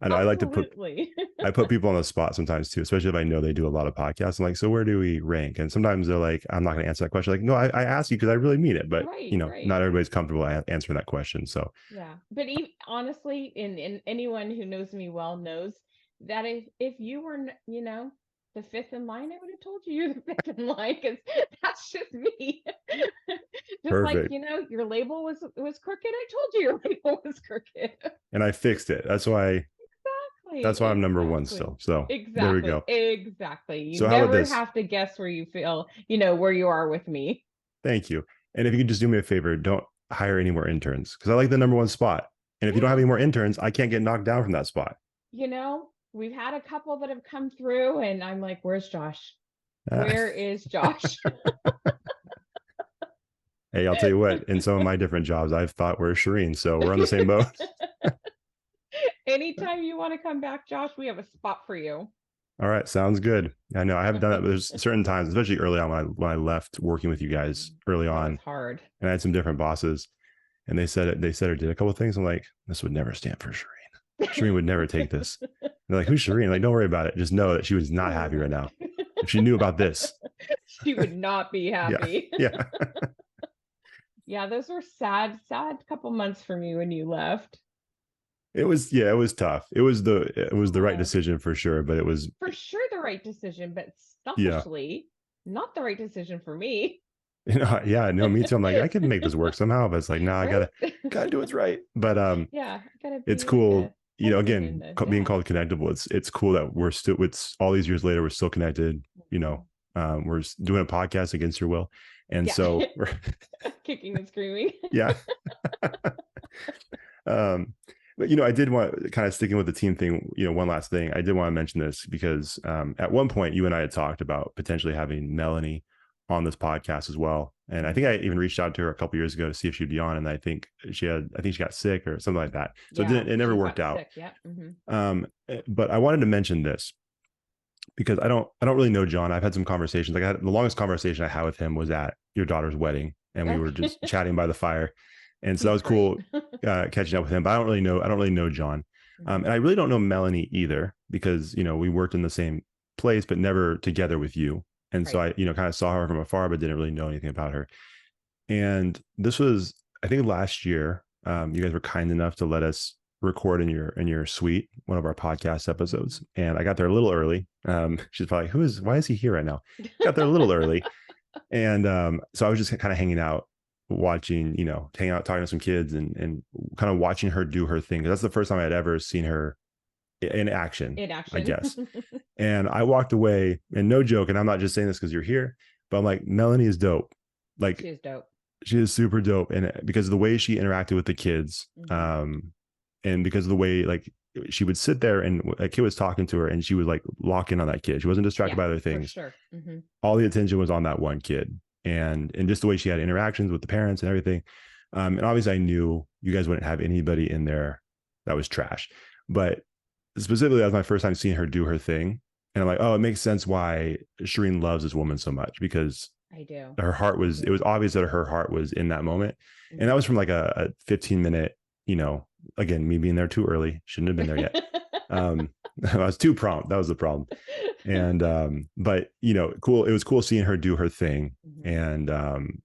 I know Absolutely. I put people on the spot sometimes too, especially if I know they do a lot of podcasts. I'm like, so where do we rank? And sometimes they're like, I'm not going to answer that question. Like, no, I asked you because I really mean it, but Right, right. not everybody's comfortable answering that question. So Yeah. But honestly, in anyone who knows me well knows that if you were, the fifth in line, I would have told you you're the fifth in line because that's just me. Just like, perfect. your label was crooked. I told you your label was crooked. And I fixed it. That's why I'm number one still. So there we go. Exactly. You So how about never this? have to guess where you feel, where you are with me. Thank you. And if you could just do me a favor, don't hire any more interns because I like the number one spot. And if you don't have Yeah. any more interns, I can't get knocked down from that spot. We've had a couple that have come through, and I'm like, where's Josh? Uh, Where is Josh? hey, I'll tell you what, in some of my different jobs, I've thought we're Sherene. So we're on the same boat. Anytime you want to come back, Josh, we have a spot for you. All right, sounds good. I know I haven't done that, but there's certain times, especially early on when I left working with you guys early That was on, hard. and I had some different bosses, and they said or did a couple of things. I'm like, this would never stand for Sherene. Sherene would never take this. And they're like, who's Sherene? Like, don't worry about it. Just know that she was not happy right now. If she knew about this, She would not be yeah, happy. yeah. Yeah, those were sad couple months for me when you left. It was tough. It was the right Oh, decision for sure, but it was for sure the right decision, but yeah. selfishly, not the right decision for me. Yeah, no, me too. I'm like, I could make this work somehow, but it's like, no, I Right? gotta do what's right. But Yeah, I gotta it's be like cool, a husband again, and being yeah. called Connectable. It's cool that we're still, it's all these years later, we're still connected. Mhm. We're doing a podcast against your will, and Yeah. so we're Kicking and screaming. yeah. um, but I did want, kind of sticking with the team thing. One last thing, I did want to mention this because at one point you and I had talked about potentially having Melanie on this podcast as well, and I think I even reached out to her a couple years ago to see if she'd be on, and I think she got sick or something like that, so Yeah, it never she worked got out. sick. Yeah. But I wanted to mention this because I don't really know John. I've had some conversations. Like the longest conversation I had with him was at your daughter's wedding, and we were Okay. just chatting by the fire, and so that He's was great. cool catching up with him. But I don't really know John, Mhm. and I really don't know Melanie either because we worked in the same place but never together with you, and so Right. I kind of saw her from afar but didn't really know anything about her. And this was, I think, last year. You guys were kind enough to let us record in your suite one of our podcast episodes, and I got there a little early. She's probably, why is he here right now? Got there a little early, and so I was just kind of hanging out, watching, hanging out, talking to some kids, and kind of watching her do her thing. That's the first time I had ever seen her in action, In I action. guess. And I walked away, and no joke, and I'm not just saying this because you're here, but I'm like, Melanie is dope. She Like, is dope. she is super dope, and because of the way she interacted with the kids, Mhm. and because of the way, like, she would sit there and a kid was talking to her and she would like lock in on that kid. She wasn't distracted Yeah, by other for things. sure. All the attention was on that one kid, and just the way she had interactions with the parents and everything. And obviously I knew you guys wouldn't have anybody in there that was trash, but specifically that was my first time seeing her do her thing, and I'm like, oh, it makes sense why Sherene loves this woman so much, because I do. her heart I was, it do. was obvious that her heart was in that moment. And that Mhm. was from like a 15-minute, again, me being there too early, shouldn't have been there yet. I was too prompt, that was the problem. And but cool, it was cool seeing her do her thing, Mhm. and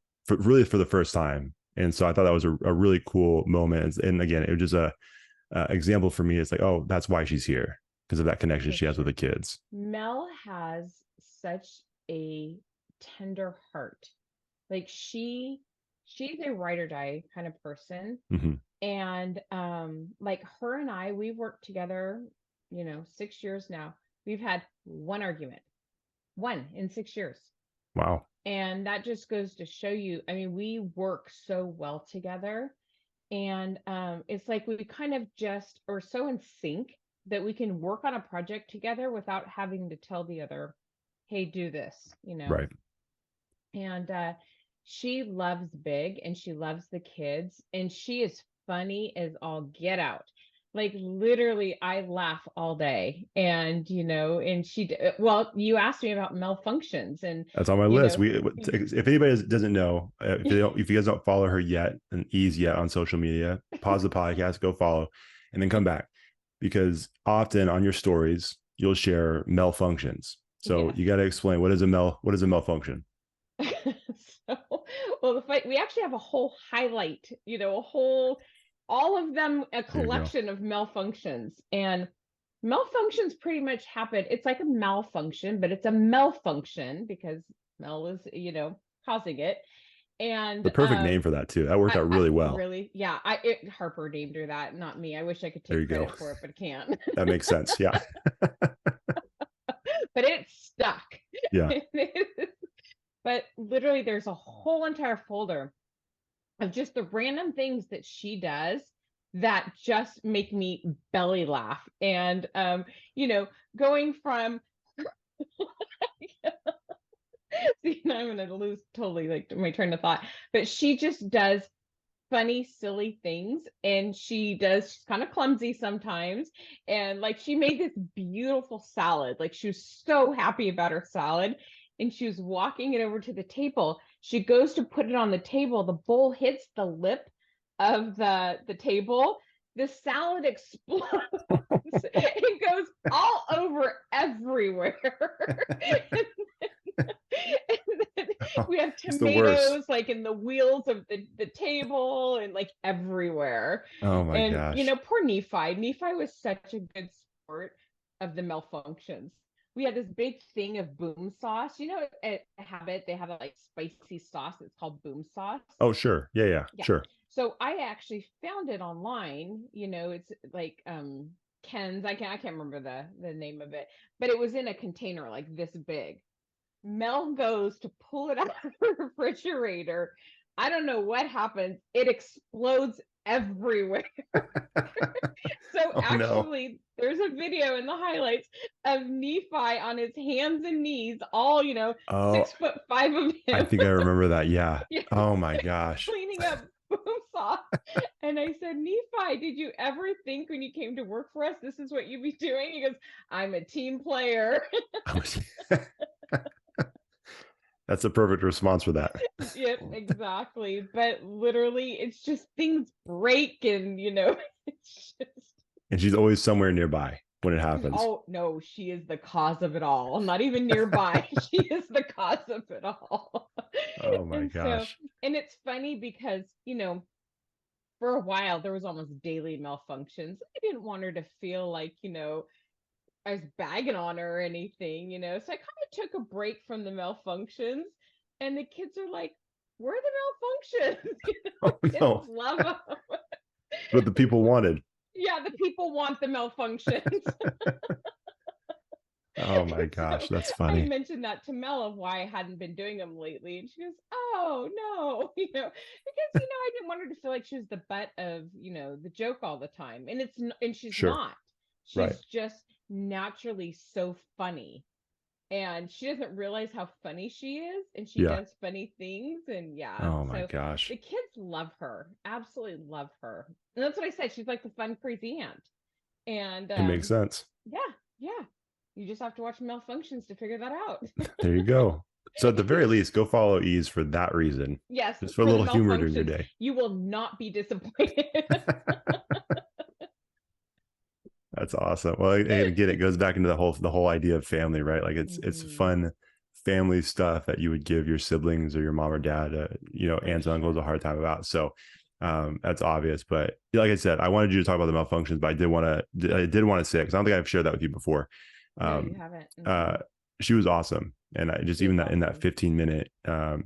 really for the first time. And so I thought that was a really cool moment, and again, it was just a example for me. It's like, oh, that's why she's here, because of that connection For she has with sure. the kids. Mel has such a tender heart. Like she's a ride or die kind of person. Mm-hmm. And like her and I, we've worked together, 6 years now. We've had one argument, one in 6 years. Wow. And that just goes to show you, I mean, we work so well together. And it's like we kind of just are so in sync that we can work on a project together without having to tell the other, hey, do this. Right. And she loves big and she loves the kids and she is funny as all get out. like literally I laugh all day. And and well, you asked me about Mel-Functions, and That's on my you list. know If anybody doesn't know, if you guys don't follow her yet and ease yet on social media, pause the podcast, go follow, and then come back, because often on your stories you'll share Mel-Functions. So yes. you got to explain what is a malfunction. So, well, we actually have a whole highlight, all of them, a There you go. collection of Mel-Functions. And Mel-Functions pretty much happen. It's like a malfunction, but it's a malfunction because Mel is, causing it. The And perfect name for that too. That worked I, out I really well. really, yeah, Harper named her that, not me. I wish I could There take you go. credit for it, but I can't. That makes sense. Yeah. But it's stuck. Yeah. But literally, there's a whole entire folder of just the random things that she does that just make me belly laugh. And going from see, now I'm gonna lose totally like my train of thought, but she just does funny, silly things, and she's kind of clumsy sometimes. And like she made this beautiful salad, like she was so happy about her salad, and she was walking it over to the table. She goes to put it on the table, the bowl hits the lip of the table, the salad explodes. It goes all over everywhere. And then we have It's the worst. tomatoes like in the wheels of the table and like everywhere. Oh my And gosh. poor Nephi was such a good sport of the Mel-Functions. We had this big thing of boom sauce. At Habit they have a like spicy sauce. It's called boom sauce. Oh, sure. Yeah, yeah, Yeah. sure. So I actually found it online. It's like Ken's. I can't remember the name of it, but it was in a container like this big. Mel goes to pull it out of the refrigerator. I don't know what happens. It explodes everywhere. So Oh no. actually, there's a video in the highlights of Nephi on his hands and knees, all Oh, 6'5" of I him, think I remember that. Yeah. yeah, Oh my gosh. cleaning up boom sauce. And I said, Nephi, did you ever think when you came to work for us, this is what you'd be doing? He goes, I'm a team player. That's a perfect response for that. Yep, exactly. But literally, it's just things break, and it's just. And she's always somewhere nearby when it happens. Oh no, she is the cause of it all. Not even nearby. She is the cause of it all. Oh my And so, gosh. and it's funny because for a while there was almost daily Mel-Functions. I didn't want her to feel like I was bagging on her or anything. So I kind of took a break from the Mel-Functions, and the kids are like, "Where are the Mel-Functions?" Oh Kids no. love them. What the people wanted. Yeah, the people want the Mel-Functions. Oh my And gosh. so That's I funny. mentioned that to Mel of why I hadn't been doing them lately, and she goes, "Oh no," because I didn't want her to feel like she was the butt of the joke all the time, and she's Sure. not. Right. She's just naturally so funny, and she doesn't realize how funny she is, and she Yeah. does funny things. And yeah, Oh my so gosh. the kids love her, absolutely love her. And that's what I said, she's like the fun crazy aunt. And It makes sense. yeah, yeah, you just have to watch Mel-Functions to figure that out. There you go. So at the very least, go follow Ease for that reason. Yes, Just for a for the little humor during your Mel-Functions, day. you will not be disappointed. That's awesome. Well, and again, it goes back into the whole idea of family, right? Like it's Mhm. fun family stuff that you would give your siblings or your mom or dad, For aunts and uncles sure. a hard time about. So that's obvious. But like I said, I wanted you to talk about the Mel-Functions, but I did want to say, because I don't think I've shared that with you before. No, you Um, haven't. uh, she was awesome, and I just She even is that in that awesome. 15-minute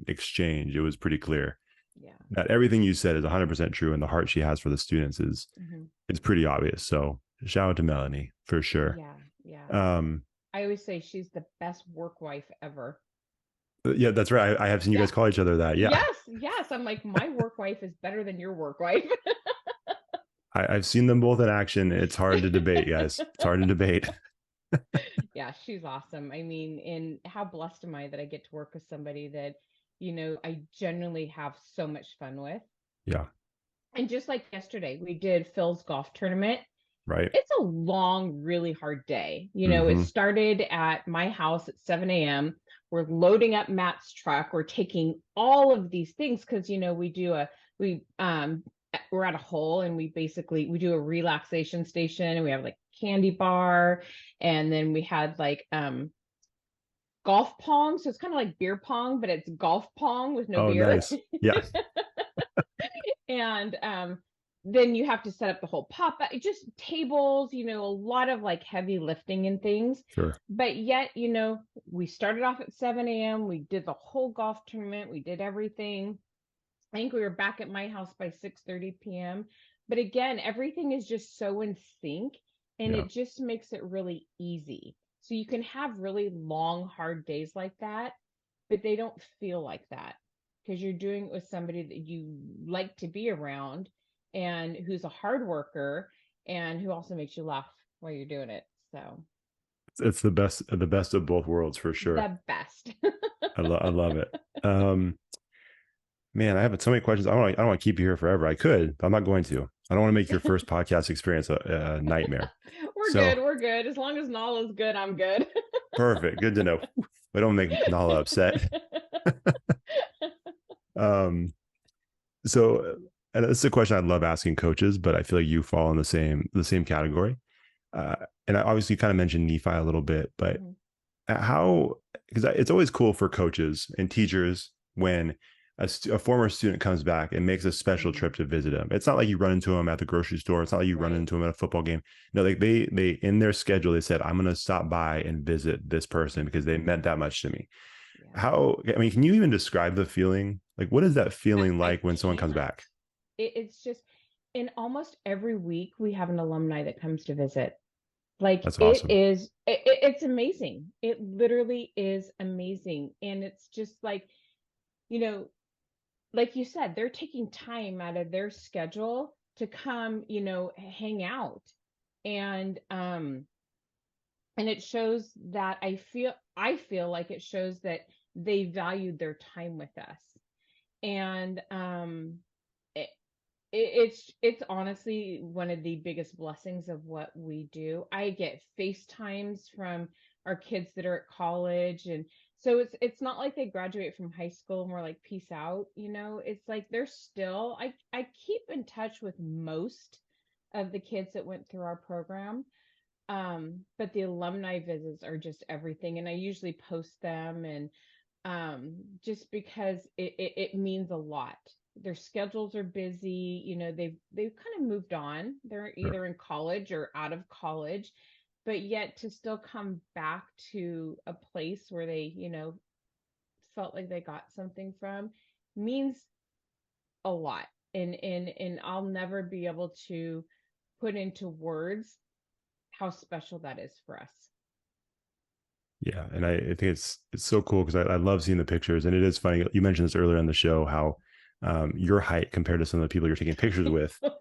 exchange, it was pretty clear Yeah. that everything you said is 100% true, and the heart she has for the students is Hmm. it's pretty obvious. So shout out to Melanie for sure. Yeah. Yeah. Um, I always say she's the best work wife ever. yeah, that's right. I have seen you Yeah. guys call each other that. Yeah, Yes. Yes. I'm like, my work wife is better than your work wife. I've seen them both in action. It's hard to debate, guys. It's hard to debate. Yeah, she's awesome. I mean, and how blessed am I that I get to work with somebody that, I genuinely have so much fun with. Yeah. And just like yesterday, we did Phil's golf tournament, Right. It's a long, really hard day. It Mm-hmm. started at my house at 7 a.m. We're loading up Matt's truck. We're taking all of these things because we we're at a hole, and we do a relaxation station, and we have like candy bar, and then we had like golf pong. So it's kind of like beer pong, but it's golf pong with no Oh, beer. nice. Yeah, And then you have to set up the whole pop up, just tables, a lot of like heavy lifting and things. sure. But yet, we started off at 7 a.m. We did the whole golf tournament, we did everything. I think we were back at my house by 6:30 p.m. But again, everything is just so in sync, and Yeah. it just makes it really easy. So you can have really long, hard days like that, but they don't feel like that because you're doing it with somebody that you like to be around and who's a hard worker and who also makes you laugh while you're doing it. So It's the best of both worlds for sure. the best. I love it. Um, Man, I have so many questions. I don't want to keep you here forever. I could, but I'm not going to. I don't want to make your first podcast experience a nightmare. We're good. So We're good. As long as Nala's good, I'm good. perfect. Good to know. We don't make Nala upset. Um, so and this is a question I love asking coaches, but I feel like you fall in the same category. Uh, and I obviously kind of mentioned Nephi a little bit, but Mhm. how, because it's always cool for coaches and teachers when a former student comes back and makes a special trip Mhm. to visit them. It's not like you run into them at the grocery store. It's not like you run Right. into them at a football game. No, like they in their schedule, they said, I'm going to stop by and visit this person because they meant Mhm. that much to me. Yeah. How, I mean, can you even describe the feeling? Like, what is that feeling I like when someone comes can't. back? It's just in almost every week we have an alumni that comes to visit. Like That's awesome. it's amazing. It literally is amazing. And it's just like, you know, like you said, they're taking time out of their schedule to come, hang out. And and it shows that I feel like it shows that they valued their time with us. And it, it's honestly one of the biggest blessings of what we do. I get FaceTimes from our kids that are at college, and so it's not like they graduate from high school and we're like peace out, It's like they're still I keep in touch with most of the kids that went through our program. But the alumni visits are just everything, and I usually post them, and just because it means a lot. Their schedules are busy, they've kind of moved on. They're Sure. either in college or out of college, but yet to still come back to a place where they, felt like they got something from means a lot. And I'll never be able to put into words how special that is for us. Yeah, and I think it's so cool because I love seeing the pictures, and it is funny. You mentioned this earlier on the show how your height compared to some of the people you're taking pictures with, it's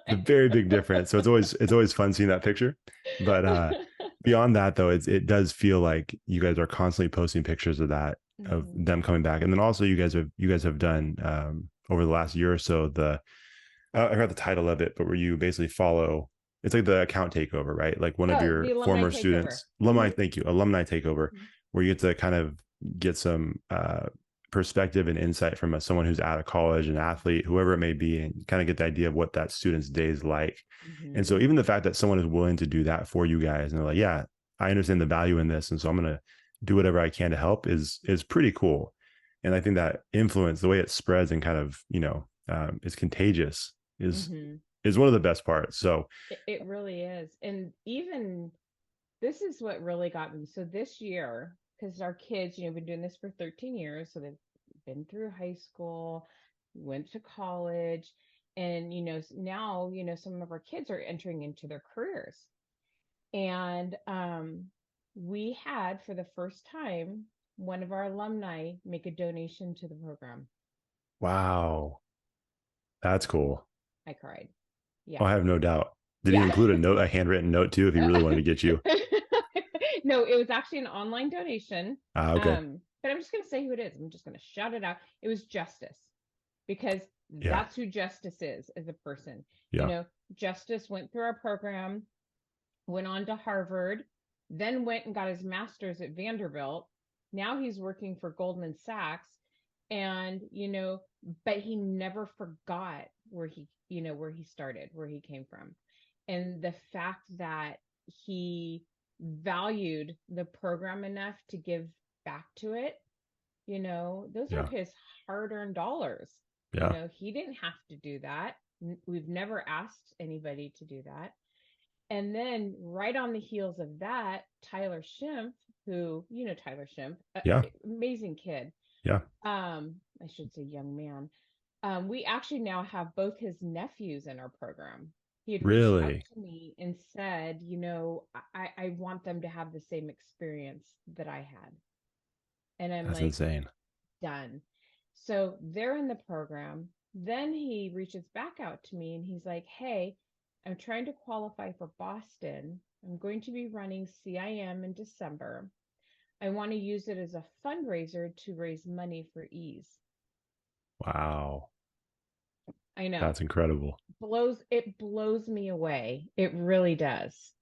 a very big difference. So it's always fun seeing that picture. But beyond that, though, it does feel like you guys are constantly posting pictures of that of Mhm. them coming back, and then also you guys have done over the last year or so I forgot the title of it, but where you basically follow, it's like the account takeover, right? Like one of Oh, your the alumni former takeover. students, alumni, Hmm. thank you, alumni takeover, where you get to kind of get some perspective and insight from someone who's out of college, an athlete, whoever it may be, and kind of get the idea of what that student's day is like. And Hmm. so even the fact that someone is willing to do that for you guys and they're like, yeah, I understand the value in this. And so I'm going to do whatever I can to help is pretty cool. And I think that influence, the way it spreads and kind of, is contagious is Hmm. is one of the best parts. So It really is. And even this is what really got me. So this year, because our kids, been doing this for 13 years, so they've been through high school, went to college, and now, some of our kids are entering into their careers. And we had for the first time one of our alumni make a donation to the program. wow, that's cool. I cried. Oh, Yeah. I have no doubt. Did he Yeah. include a handwritten note too, if he really wanted to get you? No, it was actually an online donation. Ah, okay. But I'm just going to say who it is. I'm just going to shout it out. It was Justice, because Yeah. that's who Justice is as a person. You Yeah. know, Justice went through our program. went on to Harvard, then went and got his master's at Vanderbilt. Now he's working for Goldman Sachs. And, but he never forgot where where he started, where he came from. And the fact that he valued the program enough to give back to it, those are Yeah. his hard-earned dollars. Yeah. He didn't have to do that. We've never asked anybody to do that. And then right on the heels of that, Tyler Schimpf, who, Tyler Schimpf, Yeah. amazing kid. Yeah. I should say young man. We actually now have both his nephews in our program. He had reached out Really? to me and said, I want them to have the same experience that I had. And I'm That's like, insane. done. So they're in the program. Then he reaches back out to me and he's like, hey, I'm trying to qualify for Boston. I'm going to be running CIM in December. I want to use it as a fundraiser to raise money for ease. Wow. I know. That's incredible. It blows me away. It really does.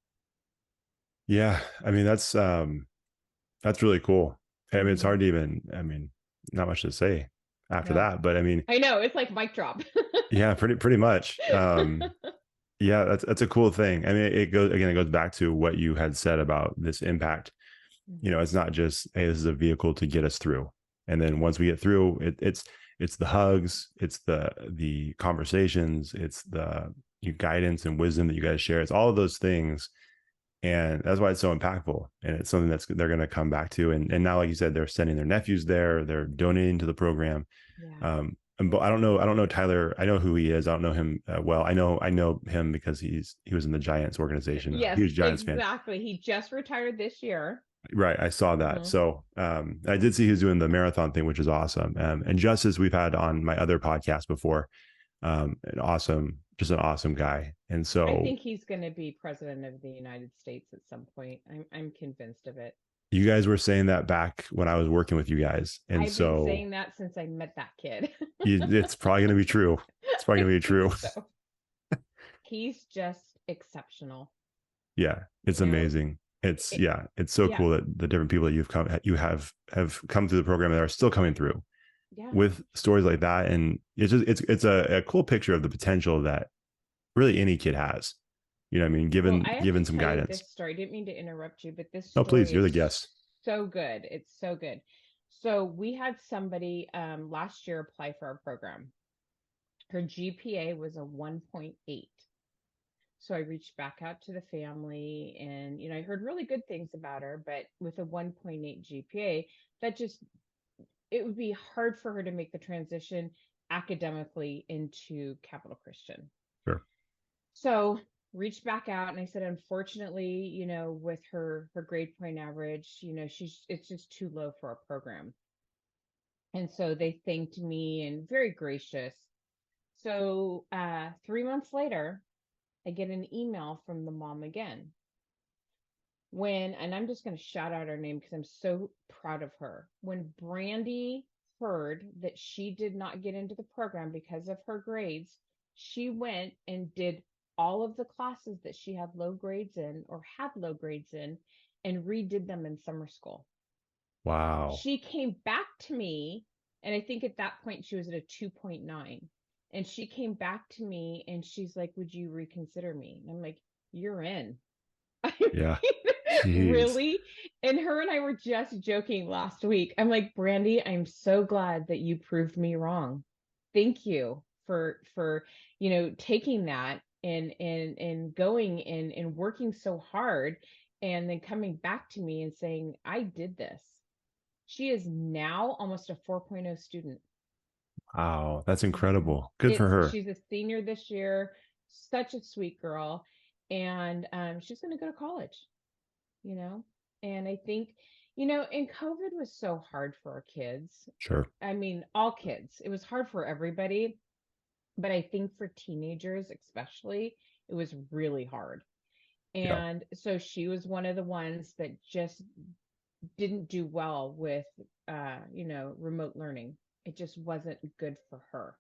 Yeah. I mean, that's really cool. I mean, it's Mm-hmm. hard to even, I mean, not much to say after No, that, but I mean, I know. It's like mic drop. yeah, pretty much. Yeah, that's a cool thing. I mean, it goes back to what you had said about this impact. Mm-hmm. It's not just, hey, this is a vehicle to get us through. And then once we get through, it's the hugs, it's the conversations, it's the guidance and wisdom that you guys share. It's all of those things. And that's why it's so impactful. And it's something they're going to come back to. And now, like you said, they're sending their nephews there, they're donating to the program. Yeah. But I don't know Tyler. I know who he is. I don't know him well. I know him because he was in the Giants organization. Yes, Huge Giants fan. exactly. He just retired this year. Right. I saw that. Mm-hmm. So I did see he was doing the marathon thing, which is awesome. And just as we've had on my other podcast before, just an awesome guy. And I so think he's going to be president of the United States at some point. I'm convinced of it. you guys were saying that back when I was working with you guys. And I've been so saying that since I met that kid. it's probably going to be true. It's probably I going to be think true. so. He's just exceptional. Yeah. It's amazing. It, It's so yeah, cool that the different people that you have come through the program and are still coming through yeah. with stories like that. And it's a cool picture of the potential that really any kid has. I mean, Well, I have to given some tell you guidance. this story. I didn't mean to interrupt you, but this Oh, please, story you're is the guest. so good. It's so good. So we had somebody last year apply for our program. Her GPA was a 1.8. So I reached back out to the family and, I heard really good things about her, but with a 1.8 GPA, that just, it would be hard for her to make the transition academically into Capital Christian. Sure. So reached back out and I said, unfortunately, with her grade point average, it's just too low for our program. And so they thanked me and very gracious. So 3 months later, I get an email from the mom again. And I'm just going to shout out her name because I'm so proud of her. When Brandy heard that she did not get into the program because of her grades, she went and did all of the classes that she had low grades in or had low grades in and redid them in summer school. Wow. She came back to me, and I think at that point she was at a 2.9. And she came back to me and she's like, would you reconsider me? And I'm like, you're in. I Yeah. mean, Jeez. really? And her and I were just joking last week. I'm like, Brandy, I'm so glad that you proved me wrong. Thank you for taking that and going and working so hard and then coming back to me and saying, I did this. She is now almost a 4.0 student. Wow. That's Mhm. incredible. Good for her. She's a senior this year, such a sweet girl, and she's going to go to college, you know. And I think, and COVID was so hard for our kids. Sure. I mean, all kids. It was hard for everybody, but I think for teenagers especially, it was really hard. Yeah. And so she was one of the ones that just didn't do well with remote learning. It just wasn't good for her.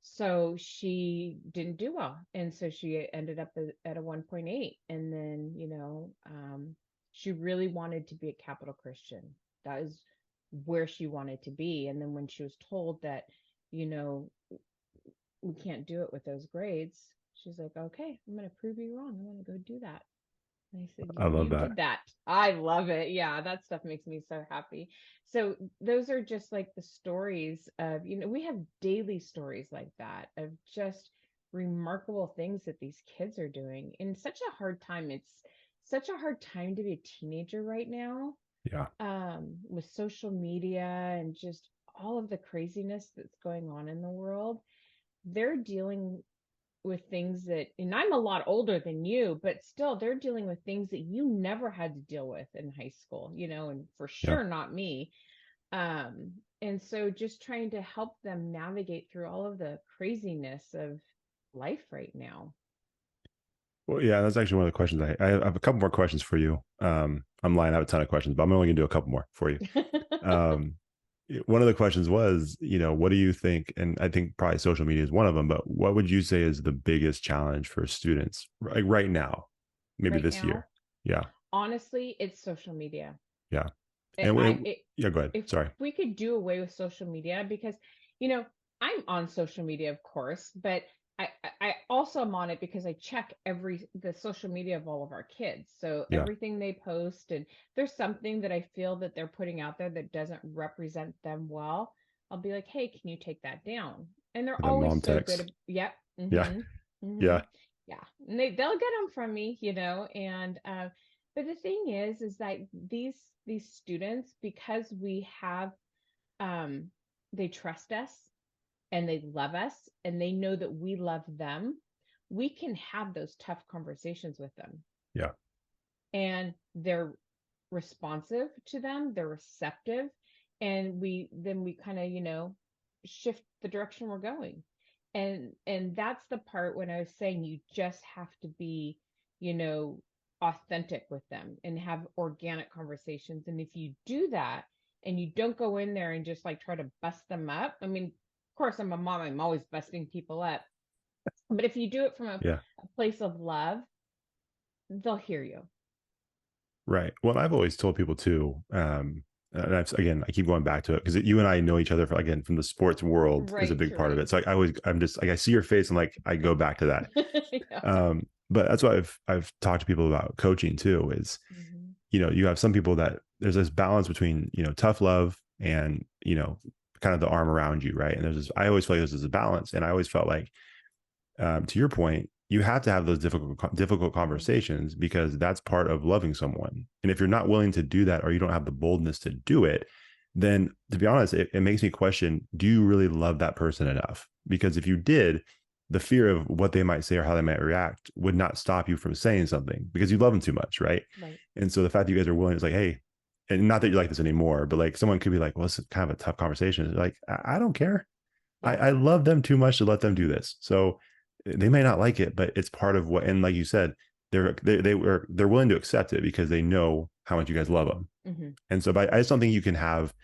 So she didn't do well. And so she ended up at a 1.8. And then, she really wanted to be a capital Christian. That is where she wanted to be. And then when she was told that, you know, we can't do it with those grades, she's like, okay, I'm going to prove you wrong. I'm going to go do that. And I said, I love you that. did that. I love it. Yeah, that stuff makes me so happy. So those are just like the stories of, we have daily stories like that of just remarkable things that these kids are doing in such a hard time. It's such a hard time to be a teenager right now, Yeah. with social media and just all of the craziness that's going on in the world. They're dealing with things that, and I'm a lot older than you, but still they're dealing with things that you never had to deal with in high school, and for Yeah. sure not me. Um, and so just trying to help them navigate through all of the craziness of life right now. Well, yeah, that's actually one of the questions I have a couple more questions for you. I'm lying, I have a ton of questions, but I'm only gonna do a couple more for you. Um, one of the questions was, what do you think? And I think probably social media is one of them, but what would you say is the biggest challenge for students like right now, maybe Right this now, year? Yeah. honestly, it's social media. Yeah. It, And I we, it, yeah, go ahead. if Sorry. we could do away with social media, because you know I'm on social media, of course, but I also am on it because I check the social media of all of our kids. So Yeah. everything they post, and there's something that I feel that they're putting out there that doesn't represent them well, I'll be like, hey, can you take that down? And they're And then always mom so good. text. Yep. Yeah. Mm-hmm. Mm-hmm. Yeah. Yeah. And they'll get them from me, and but the thing is that these students, because we have, um they trust us and they love us and they know that we love them, we can have those tough conversations with them, Yeah. and they're responsive to them, they're receptive, and we kind of, shift the direction we're going. And that's the part when I was saying you just have to be, you know authentic with them and have organic conversations. And if you do that and you don't go in there and just like try to bust them up, I mean, of course, I'm a mom, I'm always busting people up, but if you do it from Yeah. a place of love, they'll hear you. Right. Well, I've always told people too, and again, I keep going back to it because you and I know each other again from the sports world is a Right, big part of right. it. So I'm just like, I see your face and like, I go back to that. Yeah. But that's why I've talked to people about coaching too, is, Hmm. you have some people that there's this balance between, tough love and, kind of the arm around you. Right. And I always feel like there's this balance. And I always felt like, to your point, you have to have those difficult Hmm. conversations because that's part of loving someone. And if you're not willing to do that, or you don't have the boldness to do it, then to be honest, it makes me question: do you really love that person enough? Because if you did, the fear of what they might say or how they might react would not stop you from saying something because you love them Right, too much, right? right. And so the fact that you guys are willing is like, hey, and not that you're like this anymore, but like someone could be like, well, it's kind of a tough conversation. It's like, I don't care. Yeah. I love them too much to let them do this. So they may not like it, but it's part of what. And like you said, they're willing to accept it because they know how much you guys love them. Hmm. And so, but I just don't think you can have,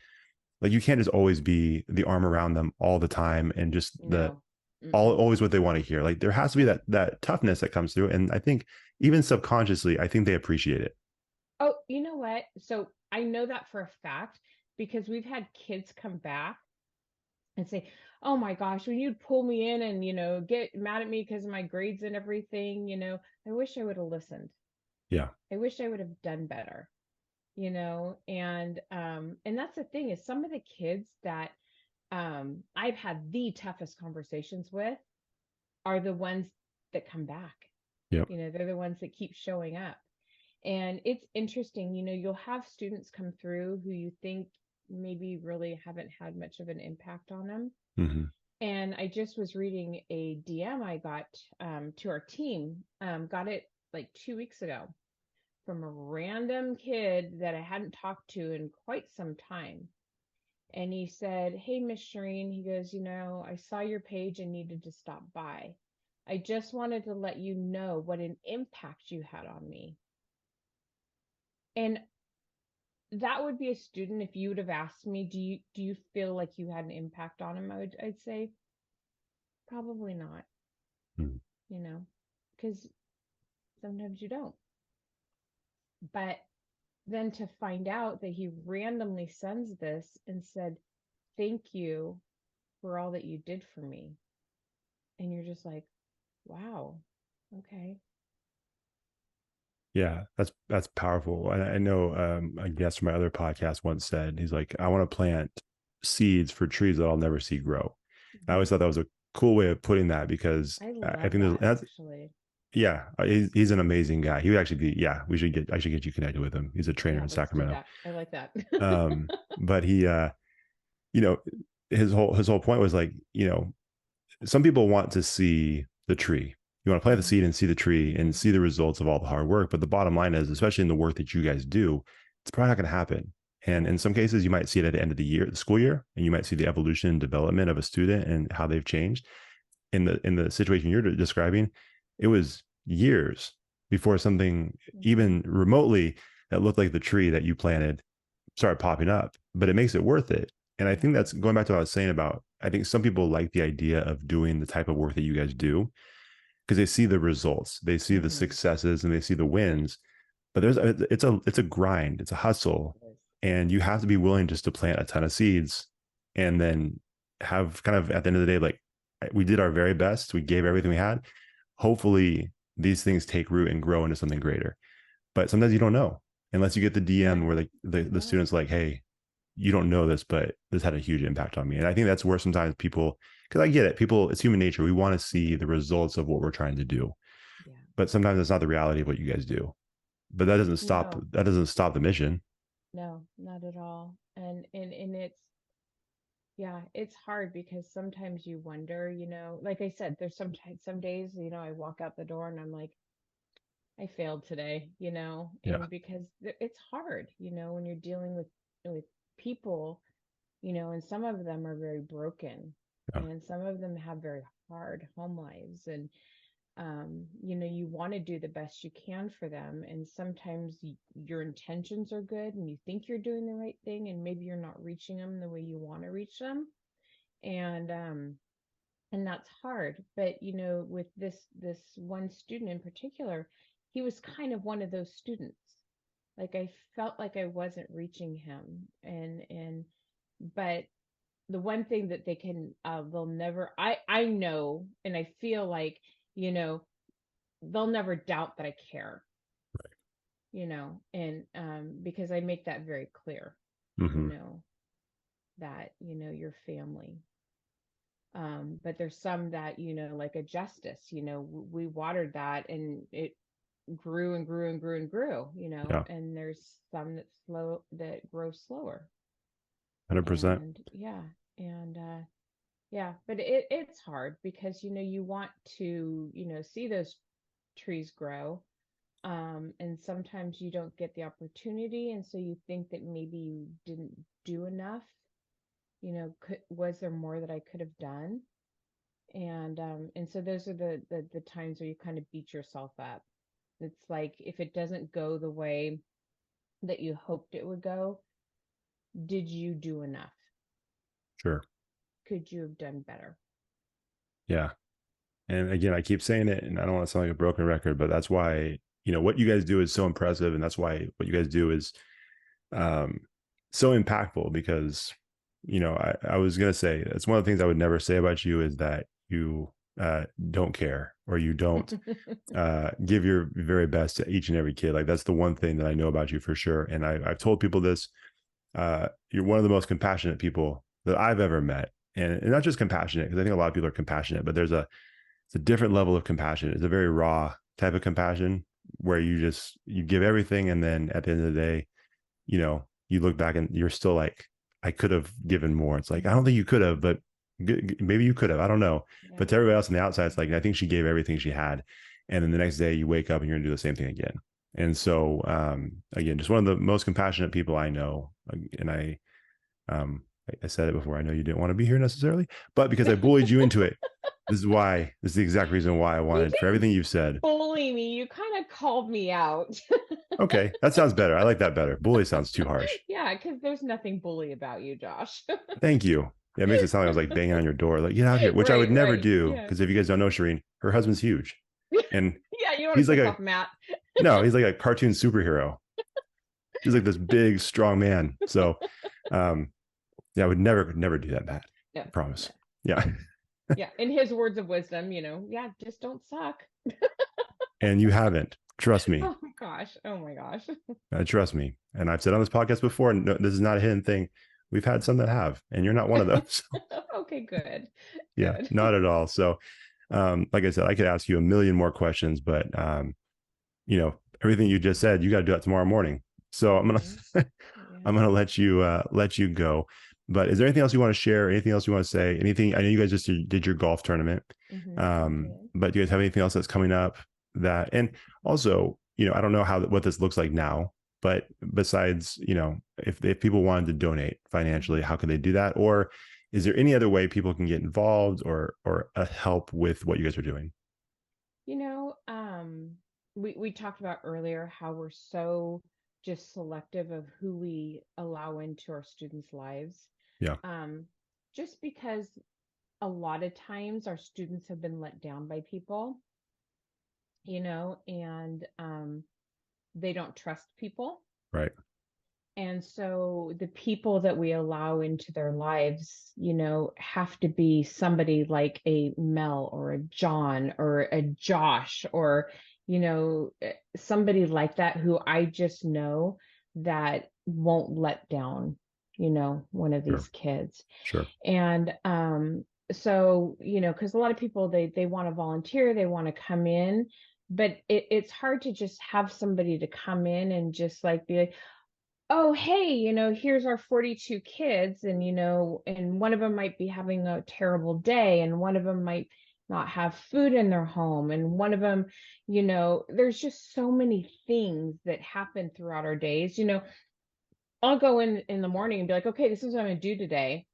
like, you can't just always be the arm around them all the time and just the No. Mm-mm. always what they want to hear. Like there has to be Right. that toughness that comes through. And I think even subconsciously, I think they appreciate it. Oh, you know what? So I know that for a fact because we've had kids come back and say, "Oh my gosh, when you'd pull me in and, get mad at me because of my grades and everything, I wish I would have listened. Yeah. I wish I would have done better." And that's the thing, is some of the kids that I've had the toughest conversations with are the ones that come back. Yep. They're the ones that keep showing up. And it's interesting, you'll have students come through who you think maybe really haven't had much of an impact on them. Mm-hmm. And I just was reading a DM I got, to our team, got it like 2 weeks ago, from a random kid that I hadn't talked to in quite some time. And he said, "Hey, Miss Sherene," he goes, "I saw your page and needed to stop by. I just wanted to let you know what an impact you had on me." And that would be a student, if you would have asked me, do you feel like you had an impact on him? I'd say Probably not, Hmm. you know, because sometimes you don't. But then to find out that he randomly sends this and said, "Thank you for all that you did for me." And you're just like, wow, okay. Yeah, that's powerful. I know a guest from my other podcast once said, he's like, I want to plant seeds for trees that I'll never see grow. I Hmm. always thought that was a cool way of putting that because I I love think that that's, actually. yeah, he's an amazing guy. He would actually be, yeah, I should get you connected with him. He's a trainer Yeah, in let's do Sacramento. that. I like that. But he, you know, his whole point was like, some people want to see the tree. You want to plant the Hmm. seed and see the tree and Hmm. see the results of all the hard work. But the bottom line is, especially in the work that you guys do, it's probably not going to happen. And in Right. some cases, you might see it at the end of the year, the school year, and you might see the evolution and development of a student and how they've changed. In the situation you're describing, it was years before something Hmm. even remotely that looked like the tree that you planted started popping up, but it makes it worth it. And I think Yeah. that's going back to what I was saying about, I think some people like the idea of doing the type of work that you guys do because they see the results, they see the Hmm. successes and they see the wins. But it's a grind, it's a hustle, It is. and you have to be willing just to plant a ton of seeds and then have kind of at the end of the day, like we did our very best, we gave everything we had. Hopefully these things take root and grow into something greater. But sometimes you don't know unless you get the DM Yeah, where you the don't. student's like, hey, you don't know this, but this had a huge impact on me. And I think that's where sometimes people, because I get it, people, it's human nature. We want to see the results of what we're trying to do, Yeah. but sometimes it's not the reality of what you guys do. But No, that doesn't stop the mission. no, not at all. And it's, yeah, it's hard because sometimes you wonder, like I said, there's sometimes some days, I walk out the door and I'm like, I failed today, Yeah. and because it's hard, when you're dealing with people, and some of them are very broken, Yeah. and some of them have very hard home lives, and you want to do the best you can for them, and sometimes your intentions are good and you think you're doing the right thing, and maybe you're not reaching them the way you want to reach them, and that's hard. But with this one student in particular, he was kind of one of those students. Like I felt like I wasn't reaching him, and but the one thing that they'll never, I know, and I feel like, you know they'll never doubt that I care, and because I make that very clear, you Mm-hmm. know that your family. But there's some that, like a justice, we watered that and it grew and grew and grew and grew, Yeah. and there's some that grow slower. 100%. And yeah, and yeah, but it's hard because you want to, see those trees grow. And sometimes you don't get the opportunity, and so you think that maybe you didn't do enough. Was there more that I could have done? And so those are the times where you kind of beat yourself up. It's like if it doesn't go the way that you hoped it would go, did you do enough? Sure. Could you have done better? Yeah. And again, I keep saying it and I don't want to sound like a broken record, but that's why, what you guys do is so impressive. And that's why what you guys do is um, so impactful because, I was going to say, it's one of the things I would never say about you is that you don't care or you don't give your very best to each and every kid. Like that's the one thing that I know about you for sure. And I've told people this. You're one of the most compassionate people that I've ever met, and not just compassionate because I think a lot of people are compassionate, but it's a different level of compassion. It's a very raw type of compassion where you give everything, and then at the end of the day, you look back and you're still like, I could have given more. It's like I don't Hmm. think you could have, but maybe you could have. I don't know. But Yeah. to everybody else on the outside, it's like I think she gave everything she had, and then the next day you wake up and you're gonna do the same thing again. And so again, just one of the most compassionate people I know, and I said it before. I know you didn't want to be here necessarily, but because I bullied you into it, this is the exact reason why I You wanted for everything didn't you've said. bully me. You kind of called me out. Okay, that sounds better. I like that better. Bully sounds too harsh. Yeah, because there's nothing bully about you, Josh. Thank you. Yeah, it makes it sound like I was like banging on your door, like, get out here, which I would Right, never right. do. Yeah. Because if you guys don't know Sherene, her husband's huge. And Yeah, you don't want he's to like piss a, off Matt. no, he's like a cartoon superhero. He's like this big, strong man. So, um, yeah, I would never do that, Matt. No, I no. promise. Yeah. Yeah. In his words of wisdom, yeah, just don't suck. And you haven't. Trust me. Oh my gosh. Oh my gosh. Trust me. And I've said on this podcast before, and no, this is not a hidden thing. We've had some that have, and you're not one of those. Okay, good. Yeah, Good. not at all. So, like I said, I could ask you a million more questions, but everything you just said, you got to do that tomorrow morning. So I'm gonna Mhm. I'm Yeah. gonna let you go. But is there anything else you want to share? Anything else you want to say? Anything? I know you guys just did your golf tournament, We did. but do you guys have anything else that's coming up? That, and also, I don't know what this looks like now, but besides, if people wanted to donate financially, Mhm. how can they do that? Or is there any other way people can get involved or help with what you guys are doing? You know, we talked about earlier how we're so just selective of who we allow into our students' lives. Yeah, Um, just because a lot of times our students have been let down by people, and they don't trust people. right. And so the people that we allow into their lives, have to be somebody like a Mel or a John or a Josh or, somebody like that who I just know that won't let down, one of Sure, these kids. sure. And so, because a lot of people they want to volunteer, they want to come in, but it's hard to just have somebody to come in and just like be like, oh, hey, here's our 42 kids, and one of them might be having a terrible day, and one of them might not have food in their home, and one of them, there's just so many things that happen throughout our days. I'll go in the morning and be like, okay, this is what I'm going to do today.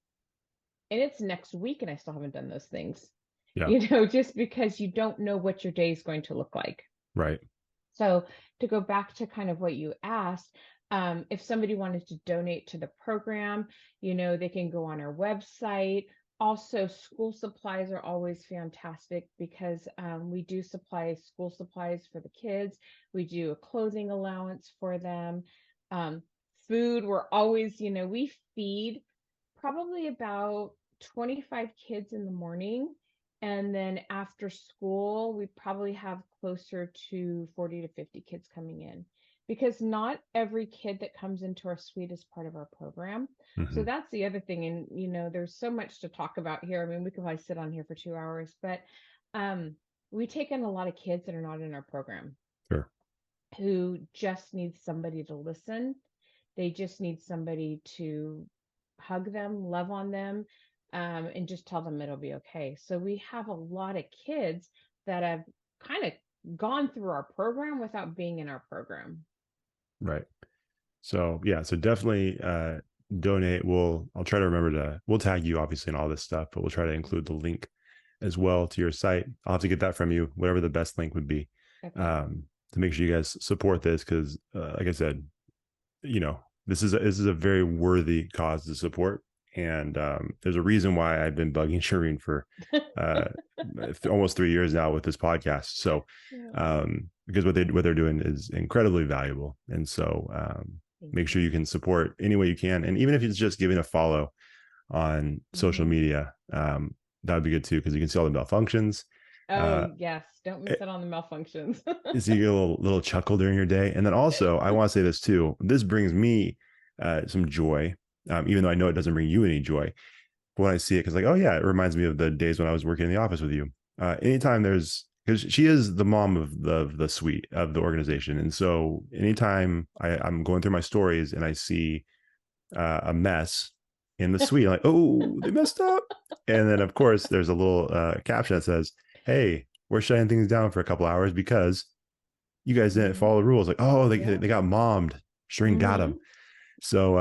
And it's next week, and I still haven't done those things, Yeah, just because you don't know what your day is going to look like. right. So to go back to kind of what you asked, if somebody wanted to donate to the program, they can go on our website. Also, school supplies are always fantastic because we do supply school supplies for the kids. We do a clothing allowance for them. Um, Food, we're always, we feed probably about 25 kids in the morning. And then after school, we probably have closer to 40 to 50 kids coming in because not every kid that comes into our suite is part of our program. So Hmm. that's the other thing. And, there's so much to talk about here. I mean, we could probably sit on here for 2 hours, but um, we take in a lot of kids that are not in our program Sure. who just need somebody to listen. They just need somebody to hug them, love on them, and just tell them it'll be okay. So we have a lot of kids that have kind of gone through our program without being in our program. Right. So yeah, so definitely donate. I'll try to remember we'll tag you obviously in all this stuff, but we'll try to include the link as well to your site. I'll have to get that from you, whatever the best link would be, Okay. to make sure you guys support this because, like I said, this is a very worthy cause to support, and there's a reason why I've been bugging Sherene for uh, almost 3 years now with this podcast. So, Yeah. because what they're doing is incredibly valuable, and so Thank make sure you you. can support any way you can, and even if it's just giving a follow on social Hmm. media, that would be good too because you can see all the malfunctions. Oh, Uh, yes. Don't miss out on the malfunctions. so you get a little chuckle during your day. And then also, I want to say this too. This brings me some joy, even though I know it doesn't bring you any joy. But when I see it, because like, oh yeah, it reminds me of the days when I was working in the office with you. Anytime there's, because she is the mom of the suite of the organization, and so anytime I'm going through my stories and I see a mess in the suite, I'm like, oh, they messed up. And then of course there's a little caption that says, "Hey, we're shutting things down for a couple hours because you guys didn't Hmm. follow the rules." Like, oh, Yeah. they got mommed. Shreen got them. Hmm. So,